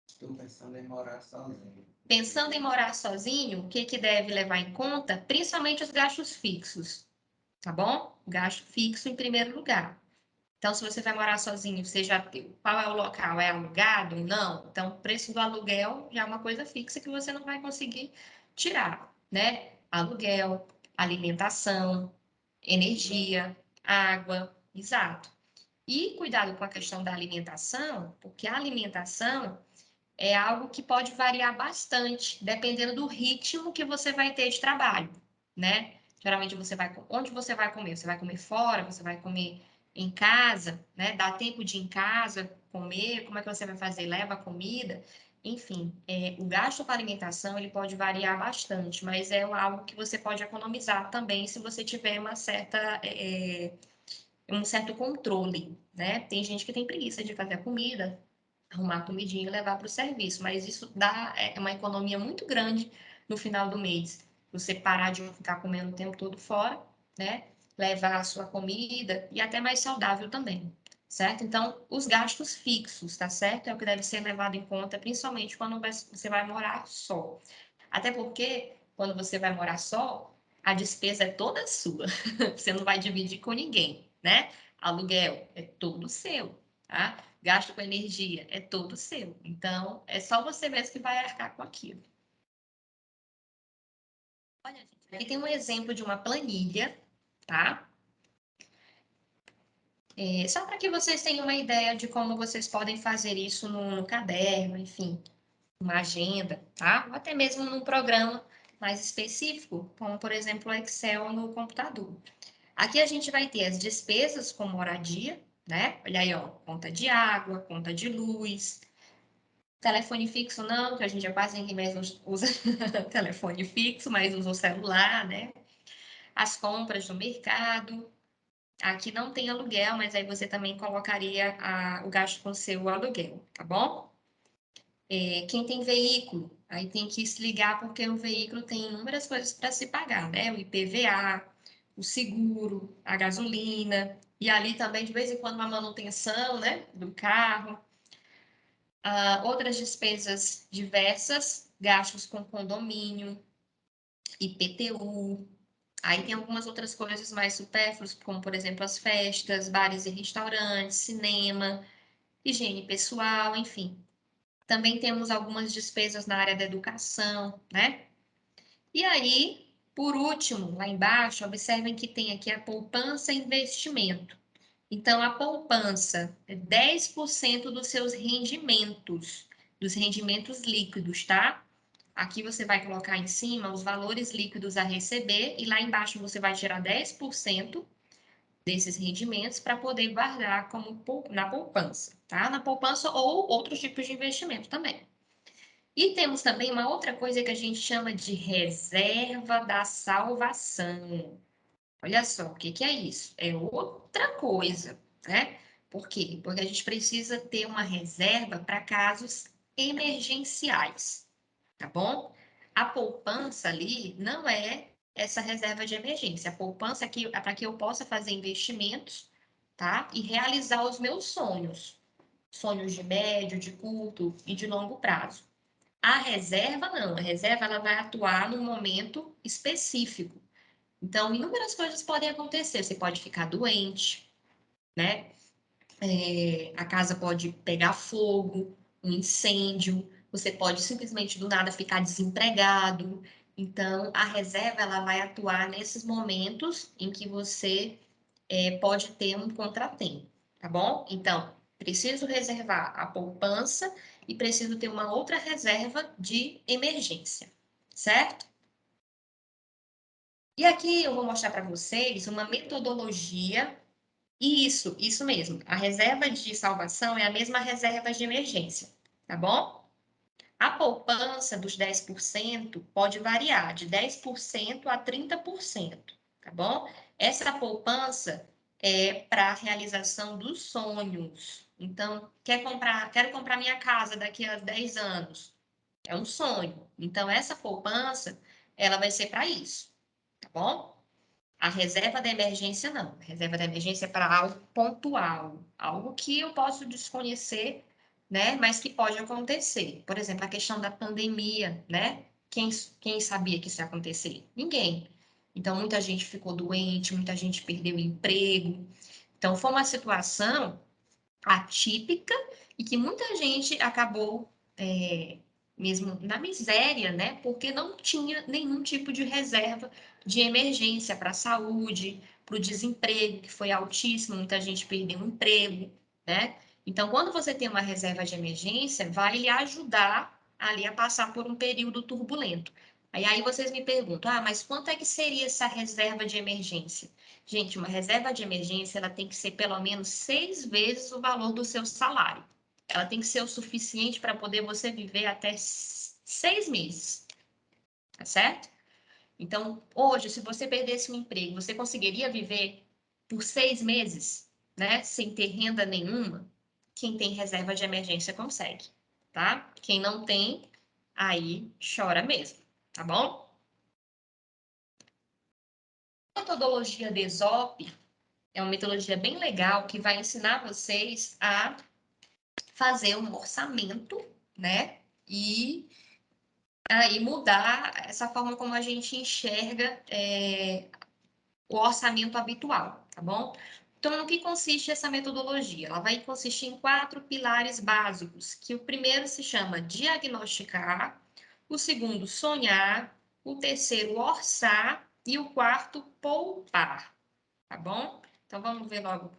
Speaker 1: Estou pensando em morar sozinho.
Speaker 2: Pensando em morar sozinho, o que que deve levar em conta? Principalmente os gastos fixos, tá bom? Gasto fixo em primeiro lugar. Então, se você vai morar sozinho, você já tem qual é o local? É alugado? Não. Então, o preço do aluguel já é uma coisa fixa que você não vai conseguir tirar, né? Aluguel, alimentação, energia, água, exato. E cuidado com a questão da alimentação, porque a alimentação é algo que pode variar bastante, dependendo do ritmo que você vai ter de trabalho, né? Geralmente onde você vai comer? Você vai comer fora? Você vai comer em casa, né? Dá tempo de ir em casa comer? Como é que você vai fazer? Leva comida? Enfim, o gasto com alimentação ele pode variar bastante, mas é algo que você pode economizar também se você tiver um certo controle, né? Tem gente que tem preguiça de fazer a comida, arrumar a comidinha e levar para o serviço, mas isso dá uma economia muito grande no final do mês. Você parar de ficar comendo o tempo todo fora, né? Levar a sua comida e até mais saudável também, certo? Então, os gastos fixos, tá certo? É o que deve ser levado em conta, principalmente quando você vai morar só. Até porque, quando você vai morar só, a despesa é toda sua. Você não vai dividir com ninguém, né? Aluguel é todo seu, tá? Gasto com energia é todo seu. Então, é só você mesmo que vai arcar com aquilo. Olha, gente, aqui tem um exemplo de uma planilha, tá? Só para que vocês tenham uma ideia de como vocês podem fazer isso no caderno, enfim, uma agenda, tá? Ou até mesmo num programa mais específico, como, por exemplo, o Excel no computador. Aqui a gente vai ter as despesas com moradia, né? Olha aí, ó, conta de água, conta de luz, telefone fixo não, que a gente já quase ninguém mais usa telefone fixo, mas usa o celular, né? As compras do mercado. Aqui não tem aluguel, mas aí você também colocaria o gasto com o seu aluguel, tá bom? Quem tem veículo, aí tem que se ligar porque o veículo tem inúmeras coisas para se pagar, né? O IPVA, o seguro, a gasolina, e ali também de vez em quando uma manutenção, né, do carro. Outras despesas diversas, gastos com condomínio, IPTU. Aí tem algumas outras coisas mais supérfluas, como por exemplo as festas, bares e restaurantes, cinema, higiene pessoal, enfim. Também temos algumas despesas na área da educação, né? E aí, por último, lá embaixo, observem que tem aqui a poupança e investimento. Então, a poupança é 10% dos seus rendimentos, dos rendimentos líquidos, tá? Aqui você vai colocar em cima os valores líquidos a receber e lá embaixo você vai tirar 10% desses rendimentos para poder guardar como na poupança, tá? Na poupança ou outros tipos de investimento também. E temos também uma outra coisa que a gente chama de reserva da salvação. Olha só, o que que é isso? É outra coisa, né? Por quê? Porque a gente precisa ter uma reserva para casos emergenciais, tá bom? A poupança ali não é essa reserva de emergência. A poupança aqui é para que eu possa fazer investimentos, tá? E realizar os meus sonhos. Sonhos de médio, de curto e de longo prazo. A reserva não, a reserva ela vai atuar num momento específico. Então, inúmeras coisas podem acontecer. Você pode ficar doente, né? A casa pode pegar fogo, um incêndio, você pode simplesmente do nada ficar desempregado. Então, a reserva ela vai atuar nesses momentos em que você pode ter um contratempo, tá bom? Então, preciso reservar a poupança e preciso ter uma outra reserva de emergência, certo? E aqui eu vou mostrar para vocês uma metodologia. Isso mesmo. A reserva de salvação é a mesma reserva de emergência, tá bom? A poupança dos 10% pode variar de 10% a 30%, tá bom? Essa poupança é para a realização dos sonhos. Então, quero comprar minha casa daqui a 10 anos. É um sonho. Então, essa poupança, ela vai ser para isso, tá bom? A reserva da emergência, não. A reserva da emergência é para algo pontual, algo que eu posso desconhecer, né? Mas que pode acontecer. Por exemplo, a questão da pandemia, né? Quem sabia que isso ia acontecer? Ninguém. Então, muita gente ficou doente, muita gente perdeu o emprego. Então, foi uma situação atípica e que muita gente acabou mesmo na miséria, né? Porque não tinha nenhum tipo de reserva de emergência para a saúde, para o desemprego, que foi altíssimo, muita gente perdeu o emprego, né? Então, quando você tem uma reserva de emergência, vai lhe ajudar ali a passar por um período turbulento. Aí vocês me perguntam, mas quanto é que seria essa reserva de emergência? Gente, uma reserva de emergência, ela tem que ser pelo menos 6 vezes o valor do seu salário. Ela tem que ser o suficiente para poder você viver até 6 meses, tá certo? Então, hoje, se você perdesse um emprego, você conseguiria viver por 6 meses, né? Sem ter renda nenhuma? Quem tem reserva de emergência consegue, tá? Quem não tem, aí chora mesmo, tá bom? A metodologia DESOP é uma metodologia bem legal que vai ensinar vocês a fazer um orçamento, né? E aí mudar essa forma como a gente enxerga o orçamento habitual, tá bom? Então, no que consiste essa metodologia? Ela vai consistir em 4 pilares básicos, que o primeiro se chama diagnosticar, o segundo sonhar, o terceiro orçar e o quarto poupar, tá bom? Então, vamos ver logo o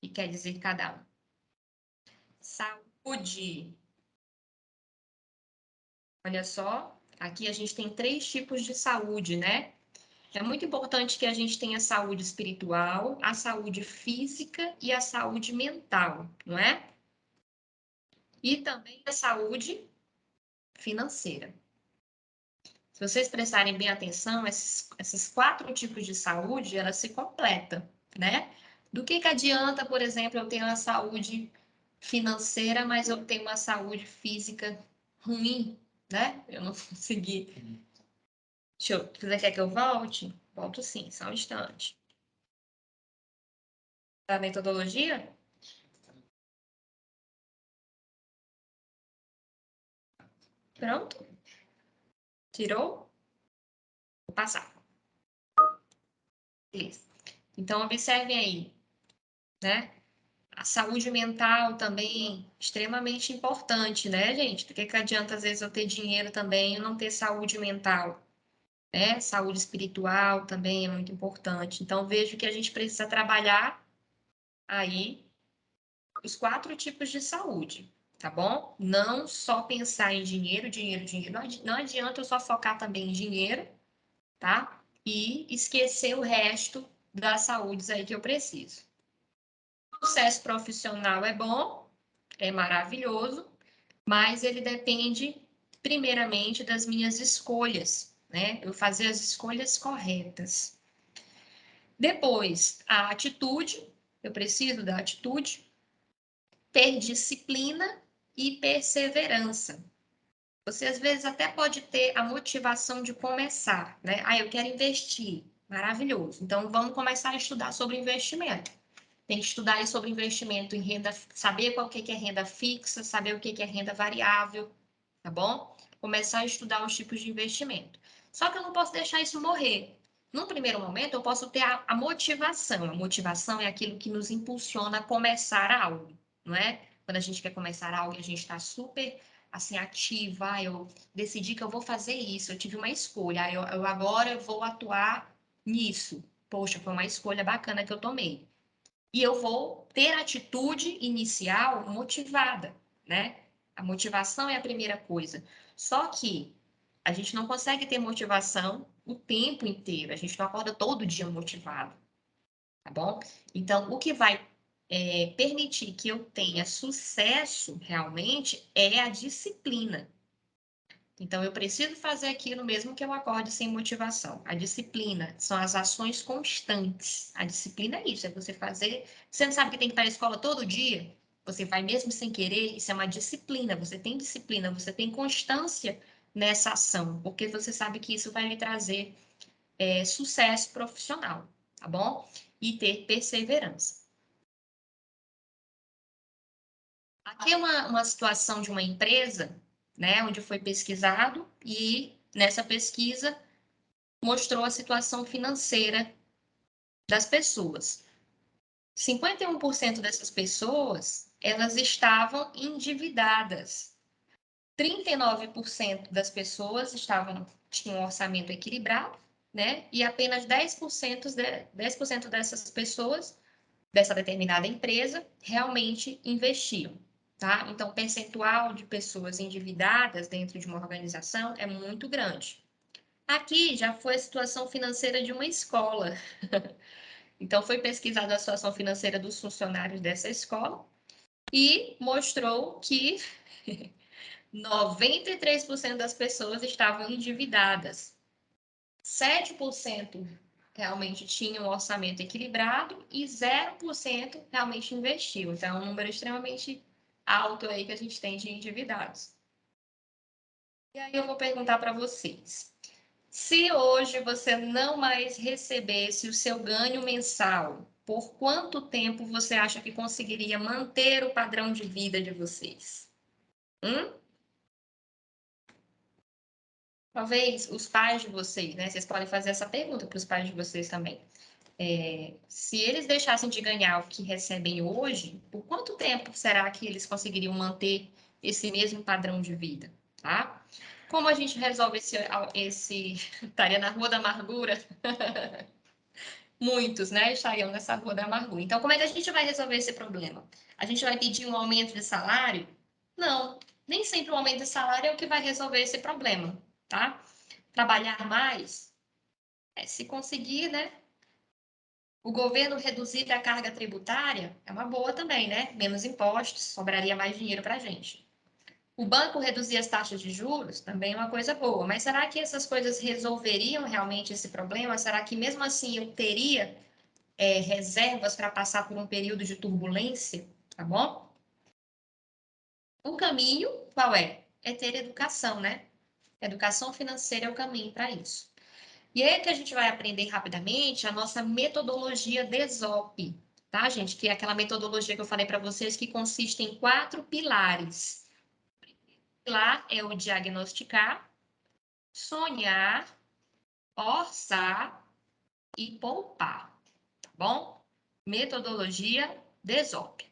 Speaker 2: que quer dizer cada um. Saúde. Olha só, aqui a gente tem 3 tipos de saúde, né? É muito importante que a gente tenha a saúde espiritual, a saúde física e a saúde mental, não é? E também a saúde financeira. Se vocês prestarem bem atenção, esses 4 tipos de saúde, elas se completam, né? Do que adianta, por exemplo, eu ter uma saúde financeira, mas eu tenho uma saúde física ruim, né? Eu não consegui. Você quer que eu volte? Volto sim, só um instante. A metodologia? Pronto? Tirou? Vou passar. Beleza. Então, observem aí, né? A saúde mental também extremamente importante, né, gente? Porque que adianta, às vezes, eu ter dinheiro também e não ter saúde mental, né? Saúde espiritual também é muito importante. Então, vejo que a gente precisa trabalhar aí os 4 tipos de saúde, tá bom? Não só pensar em dinheiro, dinheiro, dinheiro. Não adianta eu só focar também em dinheiro, tá? E esquecer o resto das saúdes aí que eu preciso. O sucesso profissional é bom, é maravilhoso, mas ele depende primeiramente das minhas escolhas, né? Eu fazer as escolhas corretas. Depois, a atitude, eu preciso da atitude, ter disciplina e perseverança. Você às vezes até pode ter a motivação de começar, né? Eu quero investir. Maravilhoso. Então vamos começar a estudar sobre investimento. Tem que estudar aí sobre investimento em renda, saber qual que é renda fixa, saber o que é renda variável, tá bom? Começar a estudar os tipos de investimento. Só que eu não posso deixar isso morrer. Num primeiro momento, eu posso ter a motivação. A motivação é aquilo que nos impulsiona a começar algo, não é? Quando a gente quer começar algo, a gente está super assim ativa. Eu decidi que eu vou fazer isso. Eu tive uma escolha. Eu agora vou atuar nisso. Poxa, foi uma escolha bacana que eu tomei. E eu vou ter atitude inicial motivada, né? A motivação é a primeira coisa. Só que a gente não consegue ter motivação o tempo inteiro. A gente não acorda todo dia motivado, tá bom? Então, o que vai permitir que eu tenha sucesso realmente é a disciplina. Então, eu preciso fazer aquilo mesmo que eu acorde sem motivação. A disciplina são as ações constantes. A disciplina é isso, é você fazer. Você não sabe que tem que ir para a escola todo dia? Você vai mesmo sem querer, isso é uma disciplina. Você tem disciplina, você tem constância nessa ação, porque você sabe que isso vai lhe trazer sucesso profissional, tá bom? E ter perseverança. Aqui é uma situação de uma empresa, né, onde foi pesquisado e nessa pesquisa mostrou a situação financeira das pessoas. 51% dessas pessoas, elas estavam endividadas. 39% das pessoas tinham um orçamento equilibrado, né? E apenas 10% dessas pessoas, dessa determinada empresa, realmente investiam, tá? Então, o percentual de pessoas endividadas dentro de uma organização é muito grande. Aqui já foi a situação financeira de uma escola. Então, foi pesquisada a situação financeira dos funcionários dessa escola e mostrou que 93% das pessoas estavam endividadas. 7% realmente tinham um orçamento equilibrado e 0% realmente investiu. Então, é um número extremamente alto aí que a gente tem de endividados. E aí eu vou perguntar para vocês. Se hoje você não mais recebesse o seu ganho mensal, por quanto tempo você acha que conseguiria manter o padrão de vida de vocês? Hum? Talvez os pais de vocês, né? Vocês podem fazer essa pergunta para os pais de vocês também. Se eles deixassem de ganhar o que recebem hoje, por quanto tempo será que eles conseguiriam manter esse mesmo padrão de vida, tá? Como a gente resolve estaria na rua da amargura? Muitos, né, estariam nessa rua da amargura. Então, como é que a gente vai resolver esse problema? A gente vai pedir um aumento de salário? Não, nem sempre o aumento de salário é o que vai resolver esse problema, tá? Trabalhar mais, se conseguir, né? O governo reduzir a carga tributária é uma boa também, né? Menos impostos, sobraria mais dinheiro para a gente. O banco reduzir as taxas de juros também é uma coisa boa, mas será que essas coisas resolveriam realmente esse problema? Será que mesmo assim eu teria reservas para passar por um período de turbulência, tá bom? O caminho, qual é? É ter educação, né? Educação financeira é o caminho para isso. E aí que a gente vai aprender rapidamente a nossa metodologia DESOP, tá, gente? Que é aquela metodologia que eu falei para vocês que consiste em 4 pilares. O pilar é o diagnosticar, sonhar, orçar e poupar, tá bom? Metodologia DESOP.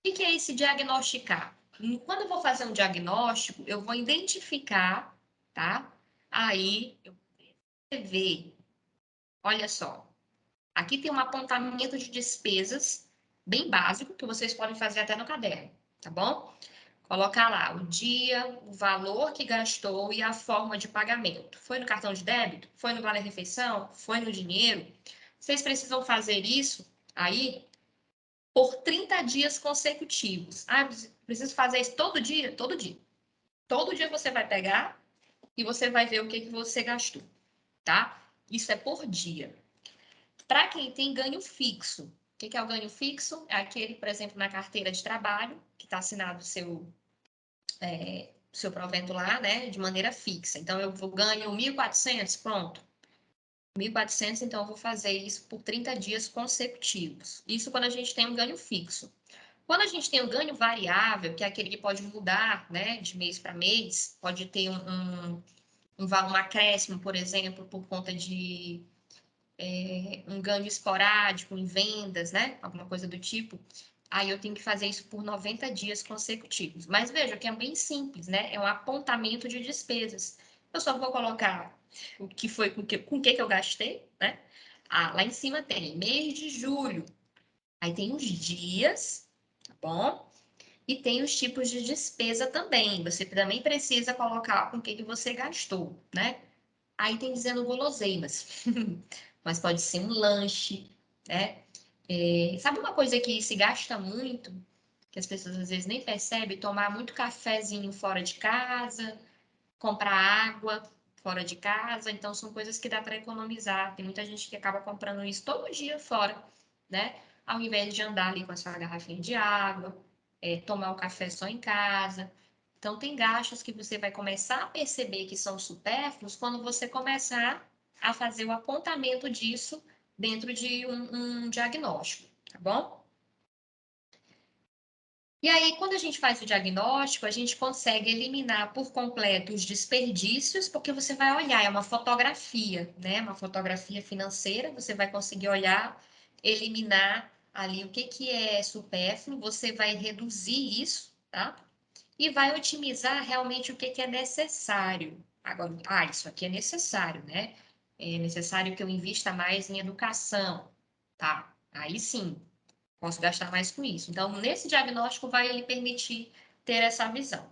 Speaker 2: O que é esse diagnosticar? Quando eu vou fazer um diagnóstico, eu vou identificar, tá? Aí eu vou ver, olha só, aqui tem um apontamento de despesas bem básico que vocês podem fazer até no caderno, tá bom? Colocar lá o dia, o valor que gastou e a forma de pagamento. Foi no cartão de débito? Foi no vale-refeição? Foi no dinheiro? Vocês precisam fazer isso aí por 30 dias consecutivos. Ah, preciso fazer isso todo dia? Todo dia. Todo dia você vai pegar e você vai ver o que você gastou, tá? Isso é por dia. Para quem tem ganho fixo, o que é o ganho fixo? É aquele, por exemplo, na carteira de trabalho, que está assinado seu provento lá, né, de maneira fixa. Então, eu ganho 1.400, pronto. 1.400, então eu vou fazer isso por 30 dias consecutivos. Isso quando a gente tem um ganho fixo. Quando a gente tem um ganho variável, que é aquele que pode mudar, né, de mês para mês, pode ter um acréscimo, por exemplo, por conta de um ganho esporádico em vendas, né? Alguma coisa do tipo. Aí eu tenho que fazer isso por 90 dias consecutivos. Mas veja que é bem simples, né? É um apontamento de despesas. Eu só vou colocar o que foi com que eu gastei, né? Ah, lá em cima tem mês de julho. Aí tem os dias, tá bom? E tem os tipos de despesa também. Você também precisa colocar com que você gastou, né? Aí tem dizendo guloseimas. Mas pode ser um lanche, né? Sabe uma coisa que se gasta muito, que as pessoas às vezes nem percebem? Tomar muito cafezinho fora de casa, comprar água fora de casa. Então, são coisas que dá para economizar. Tem muita gente que acaba comprando isso todo dia fora, né? Ao invés de andar ali com a sua garrafinha de água, tomar o café só em casa. Então, tem gastos que você vai começar a perceber que são supérfluos quando você começar a fazer o apontamento disso dentro de um diagnóstico, tá bom? E aí, quando a gente faz o diagnóstico, a gente consegue eliminar por completo os desperdícios, porque você vai olhar, é uma fotografia, né? Uma fotografia financeira, você vai conseguir olhar, eliminar ali o que é supérfluo, você vai reduzir isso, tá? E vai otimizar realmente o que é necessário. Agora, isso aqui é necessário, né? É necessário que eu invista mais em educação, tá? Aí sim, posso gastar mais com isso. Então, nesse diagnóstico, vai lhe permitir ter essa visão.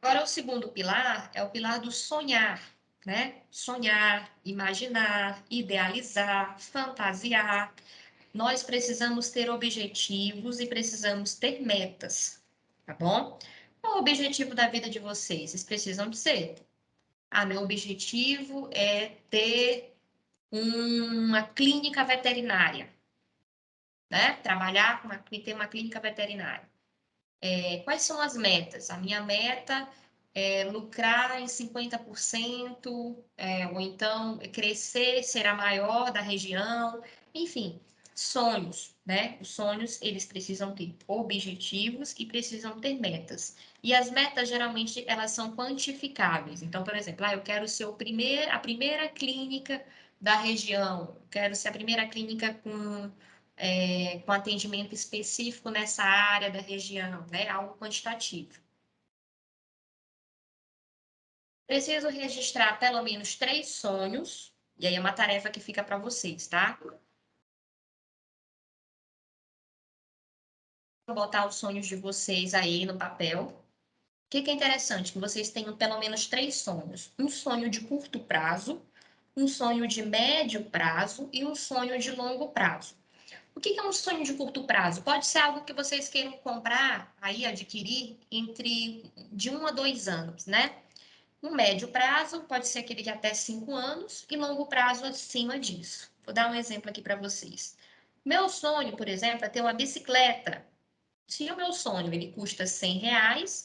Speaker 2: Agora, o segundo pilar é o pilar do sonhar, né? Sonhar, imaginar, idealizar, fantasiar. Nós precisamos ter objetivos e precisamos ter metas, tá bom? Qual o objetivo da vida de vocês? Vocês precisam dizer. Meu objetivo é ter uma clínica veterinária, né? Trabalhar ter uma clínica veterinária. Quais são as metas? A minha meta é lucrar em 50%, ou então crescer, ser a maior da região, enfim, sonhos, né? Os sonhos, eles precisam ter objetivos e precisam ter metas. E as metas, geralmente, elas são quantificáveis. Então, por exemplo, eu quero ser a primeira clínica da região, quero ser a primeira clínica com atendimento específico nessa área da região, né? Algo quantitativo. Preciso registrar pelo menos 3 sonhos, e aí é uma tarefa que fica para vocês, tá? Vou botar os sonhos de vocês aí no papel. O que é interessante? Que vocês tenham pelo menos 3 sonhos. Um sonho de curto prazo, um sonho de médio prazo e um sonho de longo prazo. O que é um sonho de curto prazo? Pode ser algo que vocês queiram comprar, aí adquirir entre de 1 a 2 anos, né? Um médio prazo pode ser aquele de até 5 anos e longo prazo acima disso. Vou dar um exemplo aqui para vocês. Meu sonho, por exemplo, é ter uma bicicleta. Se o meu sonho ele custa R$ 100,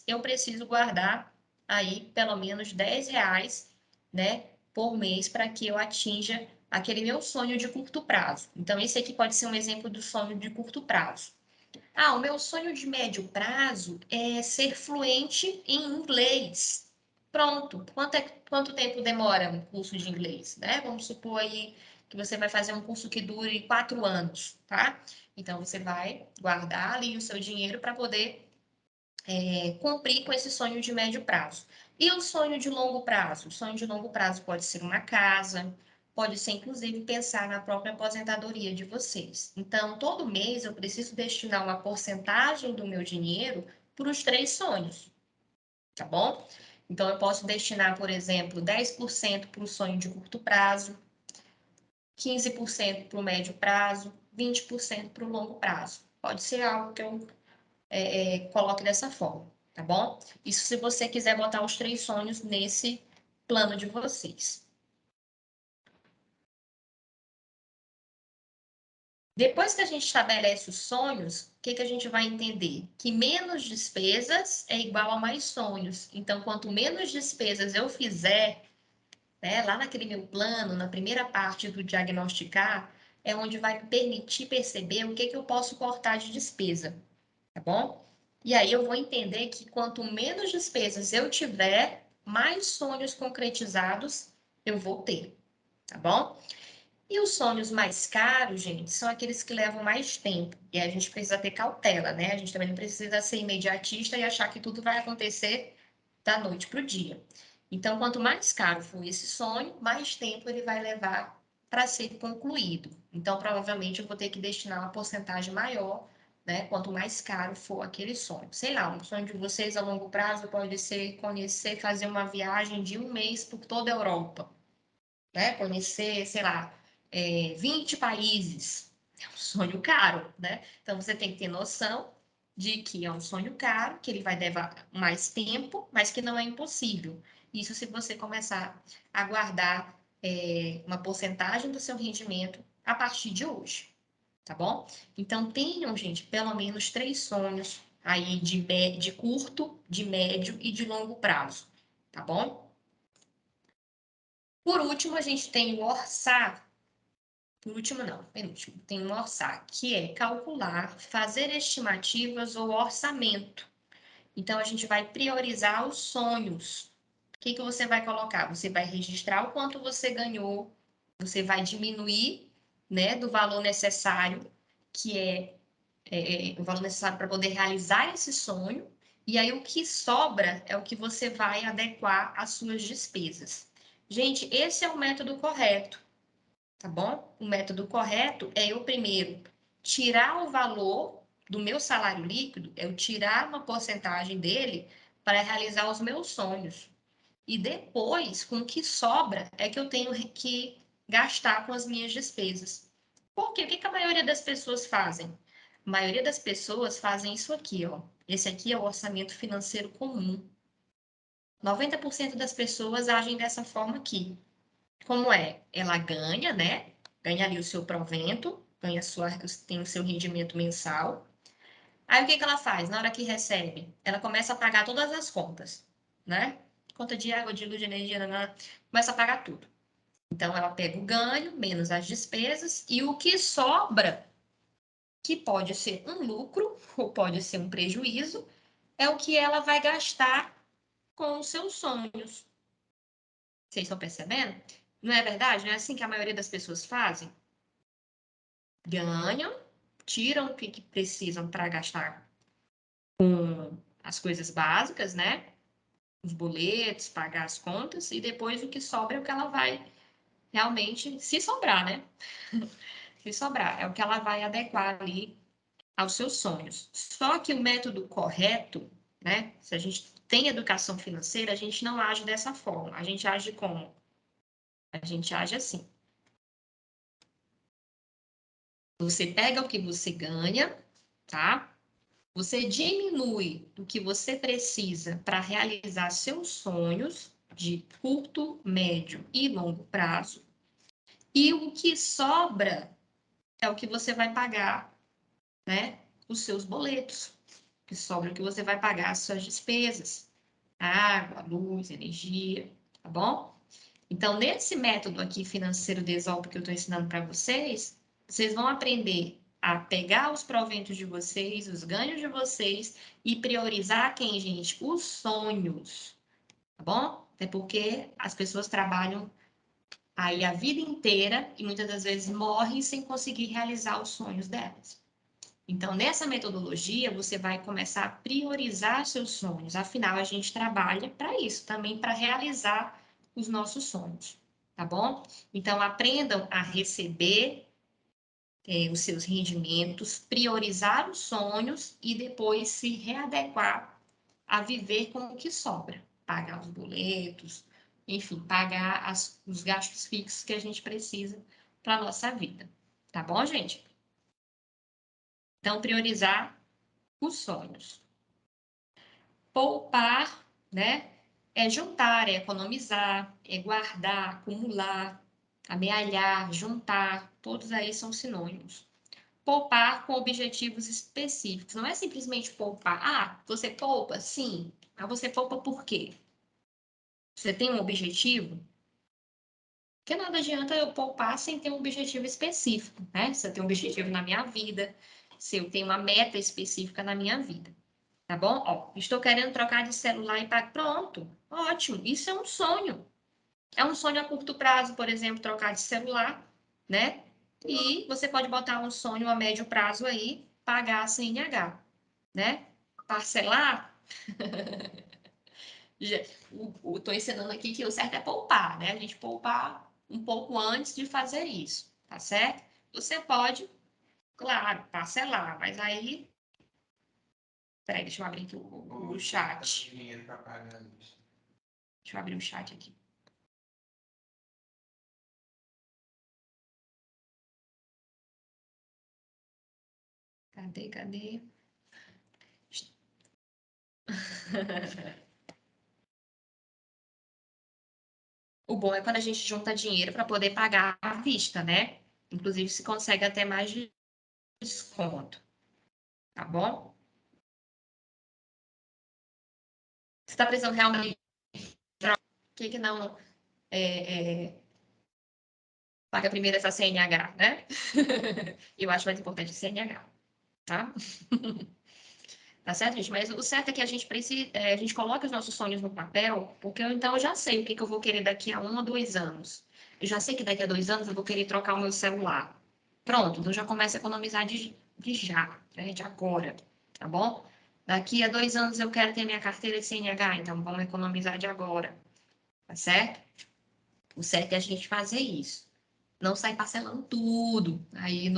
Speaker 2: eu preciso guardar aí pelo menos R$ 10, né, por mês para que eu atinja aquele meu sonho de curto prazo. Então, esse aqui pode ser um exemplo do sonho de curto prazo. O meu sonho de médio prazo é ser fluente em inglês. Pronto. Quanto tempo demora um curso de inglês, né? Vamos supor aí que você vai fazer um curso que dure 4 anos, tá? Então, você vai guardar ali o seu dinheiro para poder cumprir com esse sonho de médio prazo. E o sonho de longo prazo? O sonho de longo prazo pode ser uma casa, pode ser, inclusive, pensar na própria aposentadoria de vocês. Então, todo mês eu preciso destinar uma porcentagem do meu dinheiro para os 3 sonhos, tá bom? Então, eu posso destinar, por exemplo, 10% para o sonho de curto prazo, 15% para o médio prazo, 20% para o longo prazo. Pode ser algo que eu coloque dessa forma, tá bom? Isso se você quiser botar os 3 sonhos nesse plano de vocês. Depois que a gente estabelece os sonhos, o que a gente vai entender? Que menos despesas é igual a mais sonhos. Então, quanto menos despesas eu fizer, né, lá naquele meu plano, na primeira parte do diagnosticar, é onde vai me permitir perceber o que eu posso cortar de despesa, tá bom? E aí eu vou entender que quanto menos despesas eu tiver, mais sonhos concretizados eu vou ter, tá bom? E os sonhos mais caros, gente, são aqueles que levam mais tempo. E a gente precisa ter cautela, né? A gente também não precisa ser imediatista e achar que tudo vai acontecer da noite para o dia. Então, quanto mais caro for esse sonho, mais tempo ele vai levar para ser concluído. Então, provavelmente, eu vou ter que destinar uma porcentagem maior, né? Quanto mais caro for aquele sonho. Sei lá, um sonho de vocês a longo prazo pode ser conhecer, fazer uma viagem de 1 mês por toda a Europa, né? Conhecer, sei lá, 20 países. É um sonho caro, né? Então você tem que ter noção de que é um sonho caro, que ele vai levar mais tempo, mas que não é impossível. Isso se você começar a guardar uma porcentagem do seu rendimento a partir de hoje, tá bom? Então tenham, gente, pelo menos 3 sonhos aí de curto, de médio e de longo prazo, tá bom? Por último, a gente tem o orçar. Por último, não, penúltimo. Tem o orçar, que é calcular, fazer estimativas ou orçamento. Então, a gente vai priorizar os sonhos. O que você vai colocar? Você vai registrar o quanto você ganhou, você vai diminuir, né, do valor necessário, que o valor necessário para poder realizar esse sonho, e aí o que sobra é o que você vai adequar às suas despesas. Gente, esse é o método correto, tá bom? O método correto é eu primeiro tirar o valor do meu salário líquido, eu tirar uma porcentagem dele para realizar os meus sonhos. E depois, com o que sobra, é que eu tenho que gastar com as minhas despesas. Por quê? O que a maioria das pessoas fazem? A maioria das pessoas fazem isso aqui, ó. Esse aqui é o orçamento financeiro comum. 90% das pessoas agem dessa forma aqui. Como é? Ela ganha, né? Ganha ali o seu provento, tem o seu rendimento mensal. Aí o que ela faz? Na hora que recebe, ela começa a pagar todas as contas, né? Conta de água, de luz, de energia, começa a pagar tudo. Então ela pega o ganho, menos as despesas, e o que sobra, que pode ser um lucro ou pode ser um prejuízo, é o que ela vai gastar com os seus sonhos. Vocês estão percebendo? Não é verdade? Não é assim que a maioria das pessoas fazem? Ganham, tiram o que precisam para gastar com as coisas básicas, né? Os boletos, pagar as contas, e depois o que sobra é o que ela vai realmente, se sobrar, né? Se sobrar, é o que ela vai adequar ali aos seus sonhos. Só que o método correto, né? Se a gente tem educação financeira, a gente não age dessa forma. A gente age como? A gente age assim. Você pega o que você ganha, tá? Você diminui do que você precisa para realizar seus sonhos de curto, médio e longo prazo. E o que sobra é o que você vai pagar, né? Os seus boletos. O que sobra é o que você vai pagar as suas despesas. Água, luz, energia, tá bom? Então, nesse método aqui financeiro de Esopo que eu estou ensinando para vocês, vocês vão aprender a pegar os proventos de vocês, os ganhos de vocês e priorizar quem, gente? Os sonhos, tá bom? Até porque as pessoas trabalham aí a vida inteira e muitas das vezes morrem sem conseguir realizar os sonhos delas. Então, nessa metodologia, você vai começar a priorizar seus sonhos. Afinal, a gente trabalha para isso, também para realizar os nossos sonhos, tá bom? Então, aprendam a receber os seus rendimentos, priorizar os sonhos e depois se readequar a viver com o que sobra. Pagar os boletos, enfim, pagar os gastos fixos que a gente precisa para a nossa vida. Tá bom, gente? Então, priorizar os sonhos. Poupar, né? É juntar, é economizar, é guardar, acumular, amealhar, juntar, todos aí são sinônimos. Poupar com objetivos específicos, não é simplesmente poupar. Ah, você poupa? Sim. Mas você poupa por quê? Você tem um objetivo? Porque nada adianta eu poupar sem ter um objetivo específico, né? Se eu tenho um objetivo na minha vida, se eu tenho uma meta específica na minha vida. Tá bom? Ó, estou querendo trocar de celular e pagar. Pronto, ótimo. Isso é um sonho. É um sonho a curto prazo, por exemplo, trocar de celular, né? E você pode botar um sonho a médio prazo aí, pagar a CNH, né? Parcelar. Estou ensinando aqui que o certo é poupar, né? A gente poupar um pouco antes de fazer isso, tá certo? Você pode, claro, parcelar, mas aí. Peraí, deixa eu abrir aqui o chat. Deixa eu abrir o chat aqui. Cadê? O bom é quando a gente junta dinheiro para poder pagar à vista, né? Inclusive, se consegue até mais de desconto, tá bom? Você está precisando realmente. Por que não paga primeiro essa CNH, né? Eu acho mais importante a CNH, tá? Tá certo, gente? Mas o certo é que a gente precisa, a gente coloca os nossos sonhos no papel, porque então eu já sei o que eu vou querer daqui a 1 ou 2 anos. Eu já sei que daqui a 2 anos eu vou querer trocar o meu celular. Pronto, então já começo a economizar de já, né? De agora, tá bom? Daqui a 2 anos eu quero ter minha carteira de CNH, então vamos economizar de agora, tá certo? O certo é a gente fazer isso. Não sair parcelando tudo aí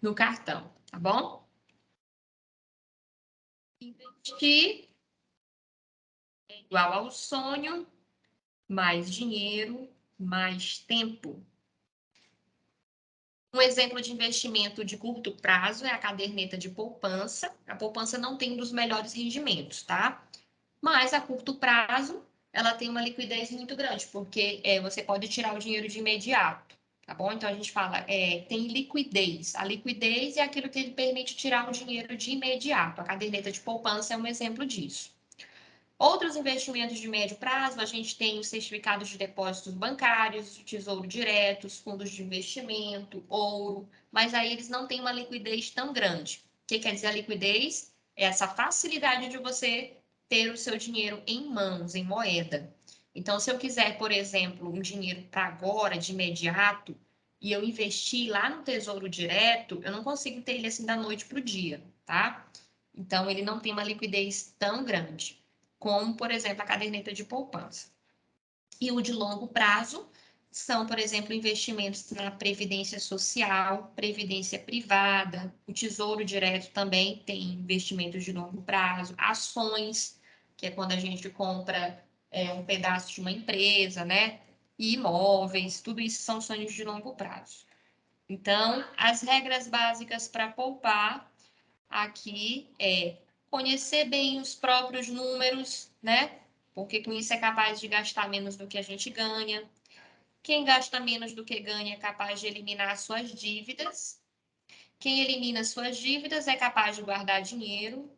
Speaker 2: no cartão, tá bom? Investir é igual ao sonho, mais dinheiro, mais tempo. Um exemplo de investimento de curto prazo é a caderneta de poupança. A poupança não tem um dos melhores rendimentos, tá? Mas a curto prazo, ela tem uma liquidez muito grande, porque você pode tirar o dinheiro de imediato, tá bom? Então a gente fala, tem liquidez. A liquidez é aquilo que permite tirar o dinheiro de imediato. A caderneta de poupança é um exemplo disso. Outros investimentos de médio prazo, a gente tem os certificados de depósitos bancários, o Tesouro Direto, os fundos de investimento, ouro, mas aí eles não têm uma liquidez tão grande. O que quer dizer a liquidez? É essa facilidade de você ter o seu dinheiro em mãos, em moeda. Então, se eu quiser, por exemplo, um dinheiro para agora, de imediato, e eu investir lá no Tesouro Direto, eu não consigo ter ele assim da noite para o dia, tá? Então, ele não tem uma liquidez tão grande como, por exemplo, a caderneta de poupança. E o de longo prazo são, por exemplo, investimentos na previdência social, previdência privada, o Tesouro Direto também tem investimentos de longo prazo, ações, que é quando a gente compra um pedaço de uma empresa, né? E imóveis, tudo isso são sonhos de longo prazo. Então, as regras básicas para poupar aqui é conhecer bem os próprios números, né? Porque com isso é capaz de gastar menos do que a gente ganha. Quem gasta menos do que ganha é capaz de eliminar suas dívidas. Quem elimina suas dívidas é capaz de guardar dinheiro.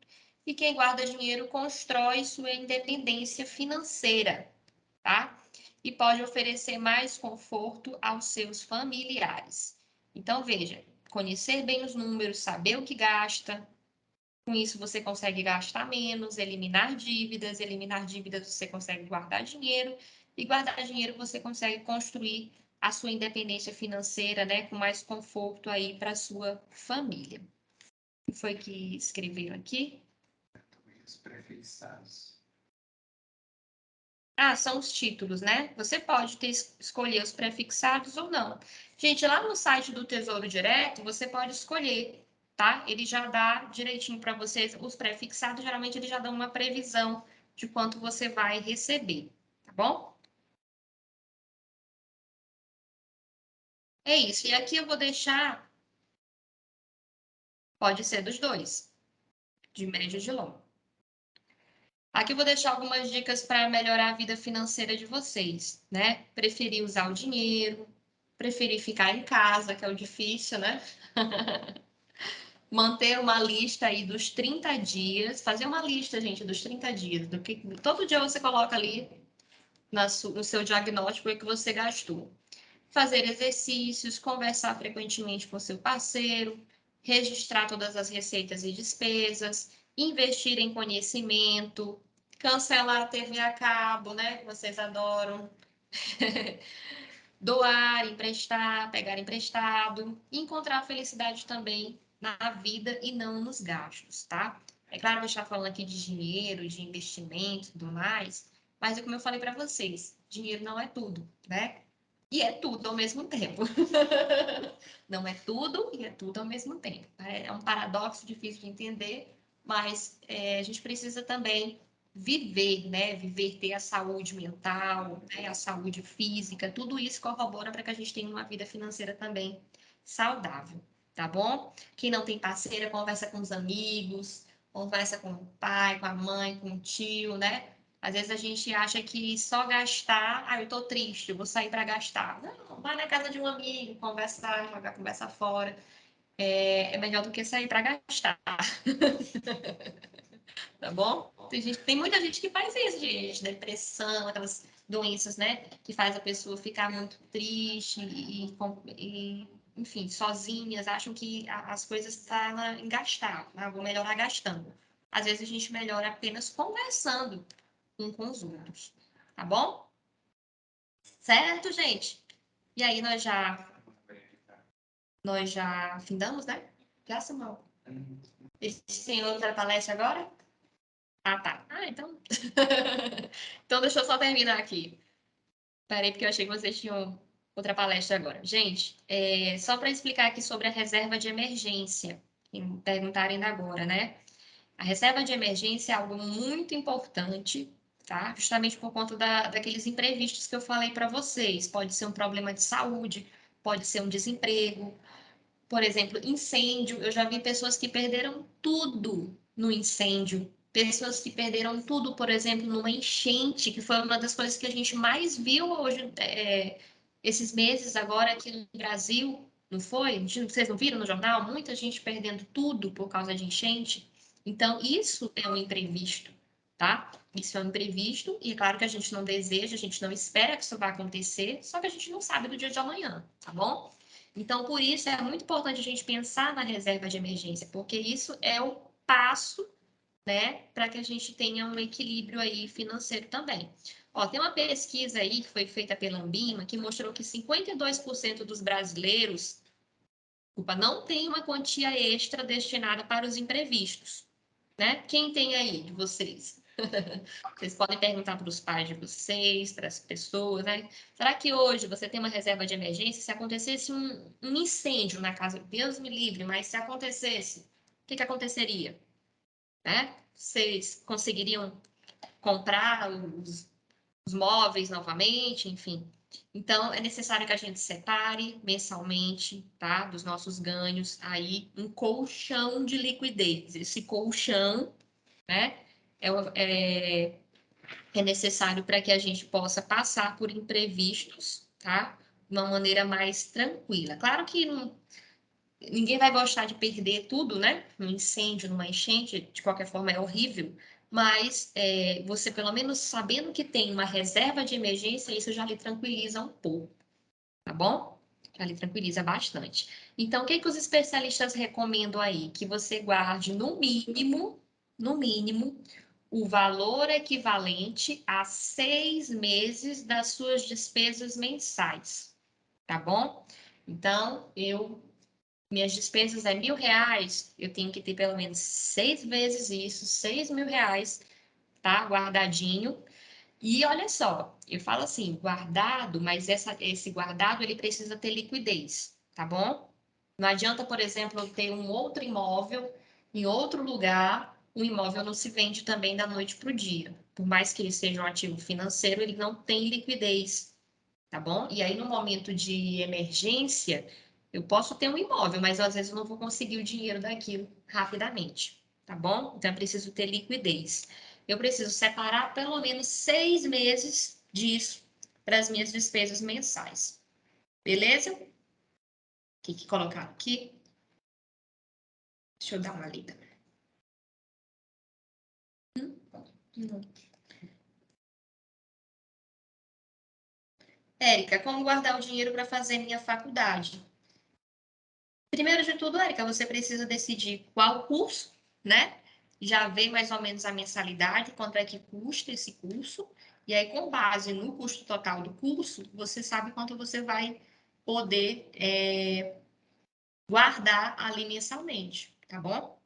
Speaker 2: E quem guarda dinheiro constrói sua independência financeira, tá? E pode oferecer mais conforto aos seus familiares. Então, veja, conhecer bem os números, saber o que gasta, com isso, você consegue gastar menos, eliminar dívidas você consegue guardar dinheiro, e guardar dinheiro você consegue construir a sua independência financeira, né, com mais conforto aí para a sua família. O que foi que escreveram aqui?
Speaker 1: Os prefixados.
Speaker 2: Ah, são os títulos, né? Você pode escolher os prefixados ou não. Gente, lá no site do Tesouro Direto, você pode escolher, tá? Ele já dá direitinho para vocês. Os prefixados, geralmente, eles já dão uma previsão de quanto você vai receber, tá bom? É isso. E aqui eu vou deixar, pode ser dos dois, de médio e de longo. Aqui eu vou deixar algumas dicas para melhorar a vida financeira de vocês, né? Preferir usar o dinheiro, preferir ficar em casa, que é o difícil, né? Manter uma lista aí dos 30 dias, fazer uma lista, gente, dos 30 dias, do que todo dia você coloca ali no seu diagnóstico o que você gastou. Fazer exercícios, conversar frequentemente com seu parceiro, registrar todas as receitas e despesas, investir em conhecimento, cancelar a TV a cabo, né? Que vocês adoram. Doar, emprestar, pegar emprestado, e encontrar felicidade também na vida e não nos gastos, tá? É claro que eu estou falando aqui de dinheiro, de investimento e tudo mais, mas é como eu falei para vocês, dinheiro não é tudo, né? E é tudo ao mesmo tempo. Não é tudo e é tudo ao mesmo tempo. É um paradoxo difícil de entender, mas a gente precisa também viver, né? Viver, ter a saúde mental, né? A saúde física, tudo isso corrobora para que a gente tenha uma vida financeira também saudável, tá bom? Quem não tem parceira, conversa com os amigos, conversa com o pai, com a mãe, com o tio, né? Às vezes a gente acha que só gastar, eu tô triste, eu vou sair para gastar. Não, vai na casa de um amigo, conversar, jogar a conversa fora. É melhor do que sair para gastar, tá bom? Tem muita gente que faz isso, gente, depressão, aquelas doenças, né, que faz a pessoa ficar muito triste enfim, sozinhas, acham que as coisas estão em gastar, né? Vou melhorar gastando. Às vezes a gente melhora apenas conversando com os outros, tá bom? Certo, gente? E aí nós já findamos, né? Já, Samuel? Eles têm outra palestra agora? Ah, tá. Ah, então. Então, deixa eu só terminar aqui. Parei porque eu achei que vocês tinham outra palestra agora. Gente, só para explicar aqui sobre a reserva de emergência, que me perguntaram ainda agora, né? A reserva de emergência é algo muito importante, tá? Justamente por conta daqueles imprevistos que eu falei para vocês. Pode ser um problema de saúde, pode ser um desemprego, por exemplo, incêndio. Eu já vi pessoas que perderam tudo no incêndio. Pessoas que perderam tudo, por exemplo, numa enchente, que foi uma das coisas que a gente mais viu hoje, esses meses agora aqui no Brasil, não foi? Vocês não viram no jornal? Muita gente perdendo tudo por causa de enchente. Então, isso é um imprevisto, tá? Isso é um imprevisto, e é claro que a gente não deseja, a gente não espera que isso vá acontecer, só que a gente não sabe do dia de amanhã, tá bom? Então, por isso, é muito importante a gente pensar na reserva de emergência, porque isso é o passo, né, para que a gente tenha um equilíbrio aí financeiro também. Ó, tem uma pesquisa aí que foi feita pela Ambima que mostrou que 52% dos brasileiros, não tem uma quantia extra destinada para os imprevistos, né? Quem tem aí de vocês? Vocês podem perguntar para os pais de vocês, para as pessoas, né? Será que hoje você tem uma reserva de emergência? Se acontecesse um incêndio na casa, Deus me livre, mas se acontecesse, o que aconteceria? Né? Vocês conseguiriam comprar os móveis novamente, enfim. Então, é necessário que a gente separe mensalmente, tá? Dos nossos ganhos, aí um colchão de liquidez. Esse colchão, né? É, é necessário para que a gente possa passar por imprevistos, tá? De uma maneira mais tranquila. Claro que ninguém vai gostar de perder tudo, né? Um incêndio, numa enchente, de qualquer forma é horrível, mas você, pelo menos sabendo que tem uma reserva de emergência, isso já lhe tranquiliza um pouco, tá bom? Já lhe tranquiliza bastante. Então, o que que os especialistas recomendam aí? Que você guarde no mínimo, o valor equivalente a 6 meses das suas despesas mensais, tá bom? Então, minhas despesas é R$ 1.000, eu tenho que ter pelo menos 6 vezes isso, R$ 6.000, tá? Guardadinho. E olha só, eu falo assim, guardado, mas esse guardado ele precisa ter liquidez, tá bom? Não adianta, por exemplo, eu ter um outro imóvel em outro lugar, o imóvel não se vende também da noite para o dia. Por mais que ele seja um ativo financeiro, ele não tem liquidez, tá bom? E aí, no momento de emergência, eu posso ter um imóvel, mas às vezes eu não vou conseguir o dinheiro daquilo rapidamente, tá bom? Então, eu preciso ter liquidez. Eu preciso separar pelo menos 6 meses disso para as minhas despesas mensais. Beleza? O que colocar aqui? Deixa eu dar uma lida. Não. Érica, como guardar o dinheiro para fazer minha faculdade? Primeiro de tudo, Érica, você precisa decidir qual curso, né? já vê mais ou menos a mensalidade, quanto é que custa esse curso, e aí, com base no custo total do curso, você sabe quanto você vai poder guardar ali mensalmente, tá bom?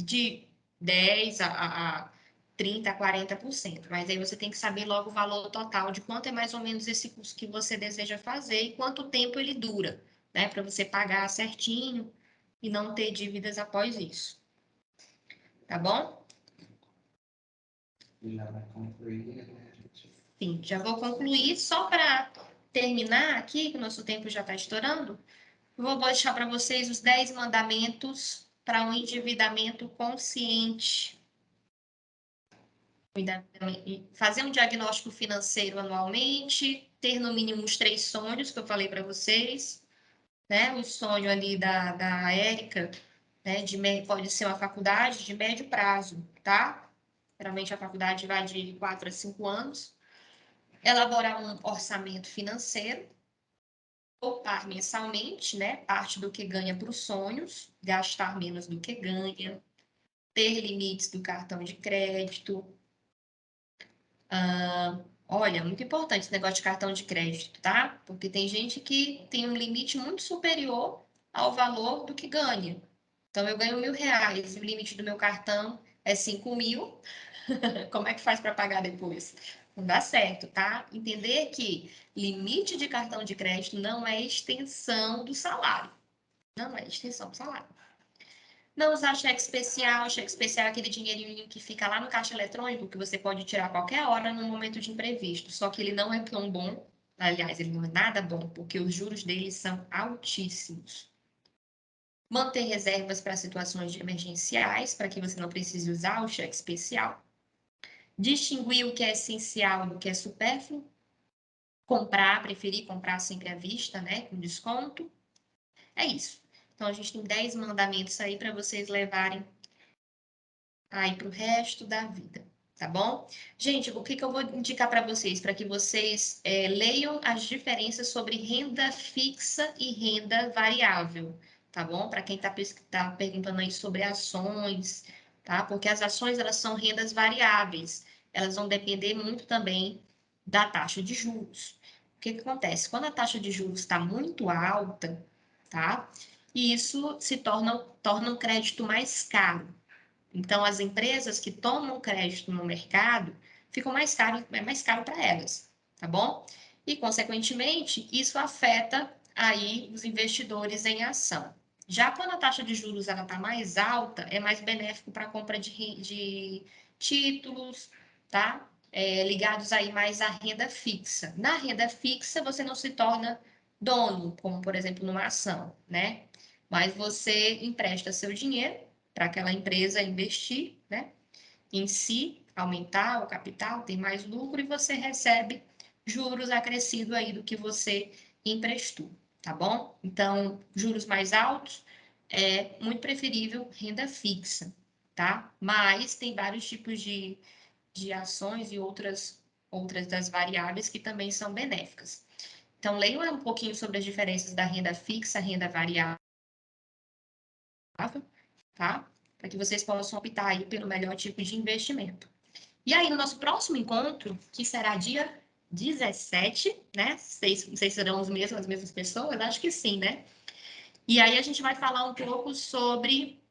Speaker 2: De 10 a 30, a 40%. Mas aí você tem que saber logo o valor total de quanto é mais ou menos esse curso que você deseja fazer e quanto tempo ele dura, né? Para você pagar certinho e não ter dívidas após isso. Tá bom?
Speaker 1: Já vai concluir, né, gente?
Speaker 2: Sim, já vou concluir. Só para terminar aqui, que o nosso tempo já está estourando, vou deixar para vocês os 10 mandamentos para um endividamento consciente. Fazer um diagnóstico financeiro anualmente, ter no mínimo os 3 sonhos que eu falei para vocês, né? O sonho ali da Érica, né? Pode ser uma faculdade de médio prazo, tá? Geralmente a faculdade vai de 4 a 5 anos. Elaborar um orçamento financeiro, poupar mensalmente, né? Parte do que ganha para os sonhos, gastar menos do que ganha, ter limites do cartão de crédito. Olha, muito importante esse negócio de cartão de crédito, tá? Porque tem gente que tem um limite muito superior ao valor do que ganha. Então, eu ganho R$ 1.000 e o limite do meu cartão é 5.000. Como é que faz para pagar depois? Não dá certo, tá? Entender que limite de cartão de crédito não é extensão do salário. Não é extensão do salário. Não usar cheque especial é aquele dinheirinho que fica lá no caixa eletrônico, que você pode tirar a qualquer hora no momento de imprevisto. Só que ele não é tão bom, aliás, ele não é nada bom, porque os juros dele são altíssimos. Manter reservas para situações emergenciais, para que você não precise usar o cheque especial. Distinguir o que é essencial do que é supérfluo. Preferir comprar sempre à vista, né, com desconto. É isso. Então, a gente tem 10 mandamentos aí para vocês levarem aí para o resto da vida, tá bom? Gente, o que eu vou indicar para vocês? Para que vocês leiam as diferenças sobre renda fixa e renda variável, tá bom? Para quem tá perguntando aí sobre ações, tá? Porque as ações, elas são rendas variáveis. Elas vão depender muito também da taxa de juros. O que acontece? Quando a taxa de juros está muito alta, tá? E isso torna um crédito mais caro. Então, as empresas que tomam crédito no mercado ficam é mais caro para elas, tá bom? E, consequentemente, isso afeta aí os investidores em ação. Já quando a taxa de juros está mais alta, é mais benéfico para a compra de títulos, tá? Ligados aí mais à renda fixa. Na renda fixa, você não se torna dono, como, por exemplo, numa ação, né? Mas você empresta seu dinheiro para aquela empresa investir, né, em si, aumentar o capital, ter mais lucro e você recebe juros acrescido aí do que você emprestou, tá bom? Então, juros mais altos é muito preferível renda fixa, tá? Mas tem vários tipos de ações e outras das variáveis que também são benéficas. Então, leiam um pouquinho sobre as diferenças da renda fixa, renda variável, tá? Para que vocês possam optar aí pelo melhor tipo de investimento. E aí, no nosso próximo encontro, que será dia 17, né? Não sei se serão as mesmas pessoas, acho que sim, né? E aí a gente vai falar um pouco sobre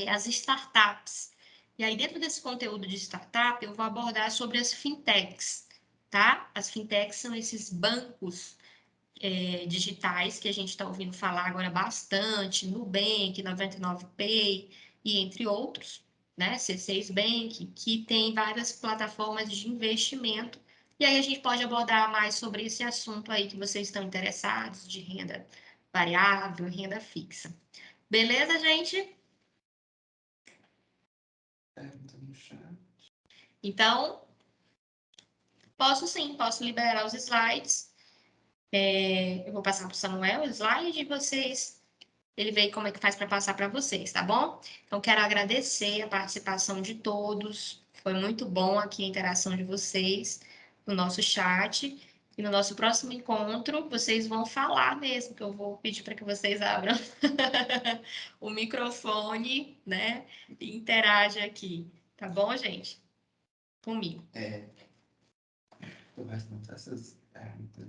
Speaker 2: as startups. E aí, dentro desse conteúdo de startup, eu vou abordar sobre as fintechs, tá? As fintechs são esses bancos digitais que a gente está ouvindo falar agora bastante, Nubank, 99Pay e entre outros, né? C6 Bank, que tem várias plataformas de investimento. E aí a gente pode abordar mais sobre esse assunto aí que vocês estão interessados, de renda variável, renda fixa. Beleza, gente? Então, posso liberar os slides. Eu vou passar para o Samuel o slide e ele vê como é que faz para passar para vocês, tá bom? Então, quero agradecer a participação de todos. Foi muito bom aqui a interação de vocês no nosso chat. E no nosso próximo encontro, vocês vão falar mesmo, que eu vou pedir para que vocês abram o microfone, né? E interajam aqui. Tá bom, gente? Comigo.
Speaker 1: O resto dessas perguntas.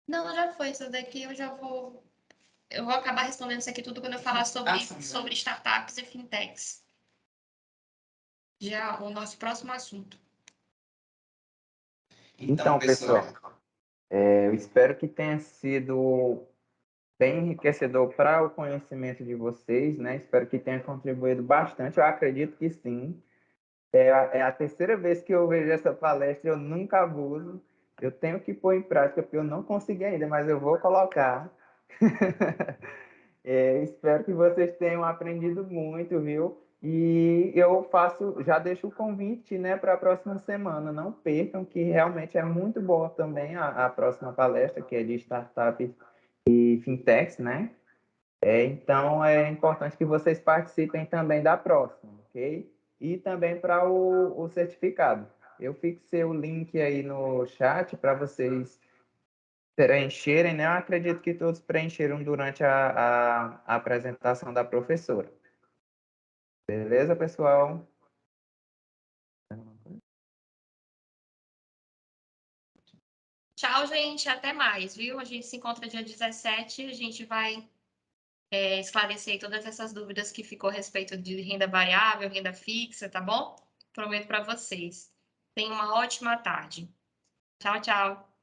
Speaker 2: Não, já foi. Isso daqui eu já vou. Eu vou acabar respondendo isso aqui tudo quando eu falar sobre startups e fintechs. Já o nosso próximo assunto.
Speaker 1: Então, pessoal, eu espero que tenha sido bem enriquecedor para o conhecimento de vocês, né? Espero que tenha contribuído bastante. Eu acredito que sim. É a terceira vez que eu vejo essa palestra, eu nunca abuso. Eu tenho que pôr em prática, porque eu não consegui ainda, mas eu vou colocar. Espero que vocês tenham aprendido muito, viu? E eu já deixo o convite, né, para a próxima semana. Não percam, que realmente é muito boa também a próxima palestra, que é de startups e fintechs, né? Então, é importante que vocês participem também da próxima, ok? E também para o certificado. Eu fixei o link aí no chat para vocês preencherem, né? Eu acredito que todos preencheram durante a apresentação da professora. Beleza, pessoal?
Speaker 2: Tchau, gente. Até mais, viu? A gente se encontra dia 17. A gente vai esclarecer todas essas dúvidas que ficou a respeito de renda variável, renda fixa, tá bom? Prometo para vocês. Tenham uma ótima tarde. Tchau, tchau.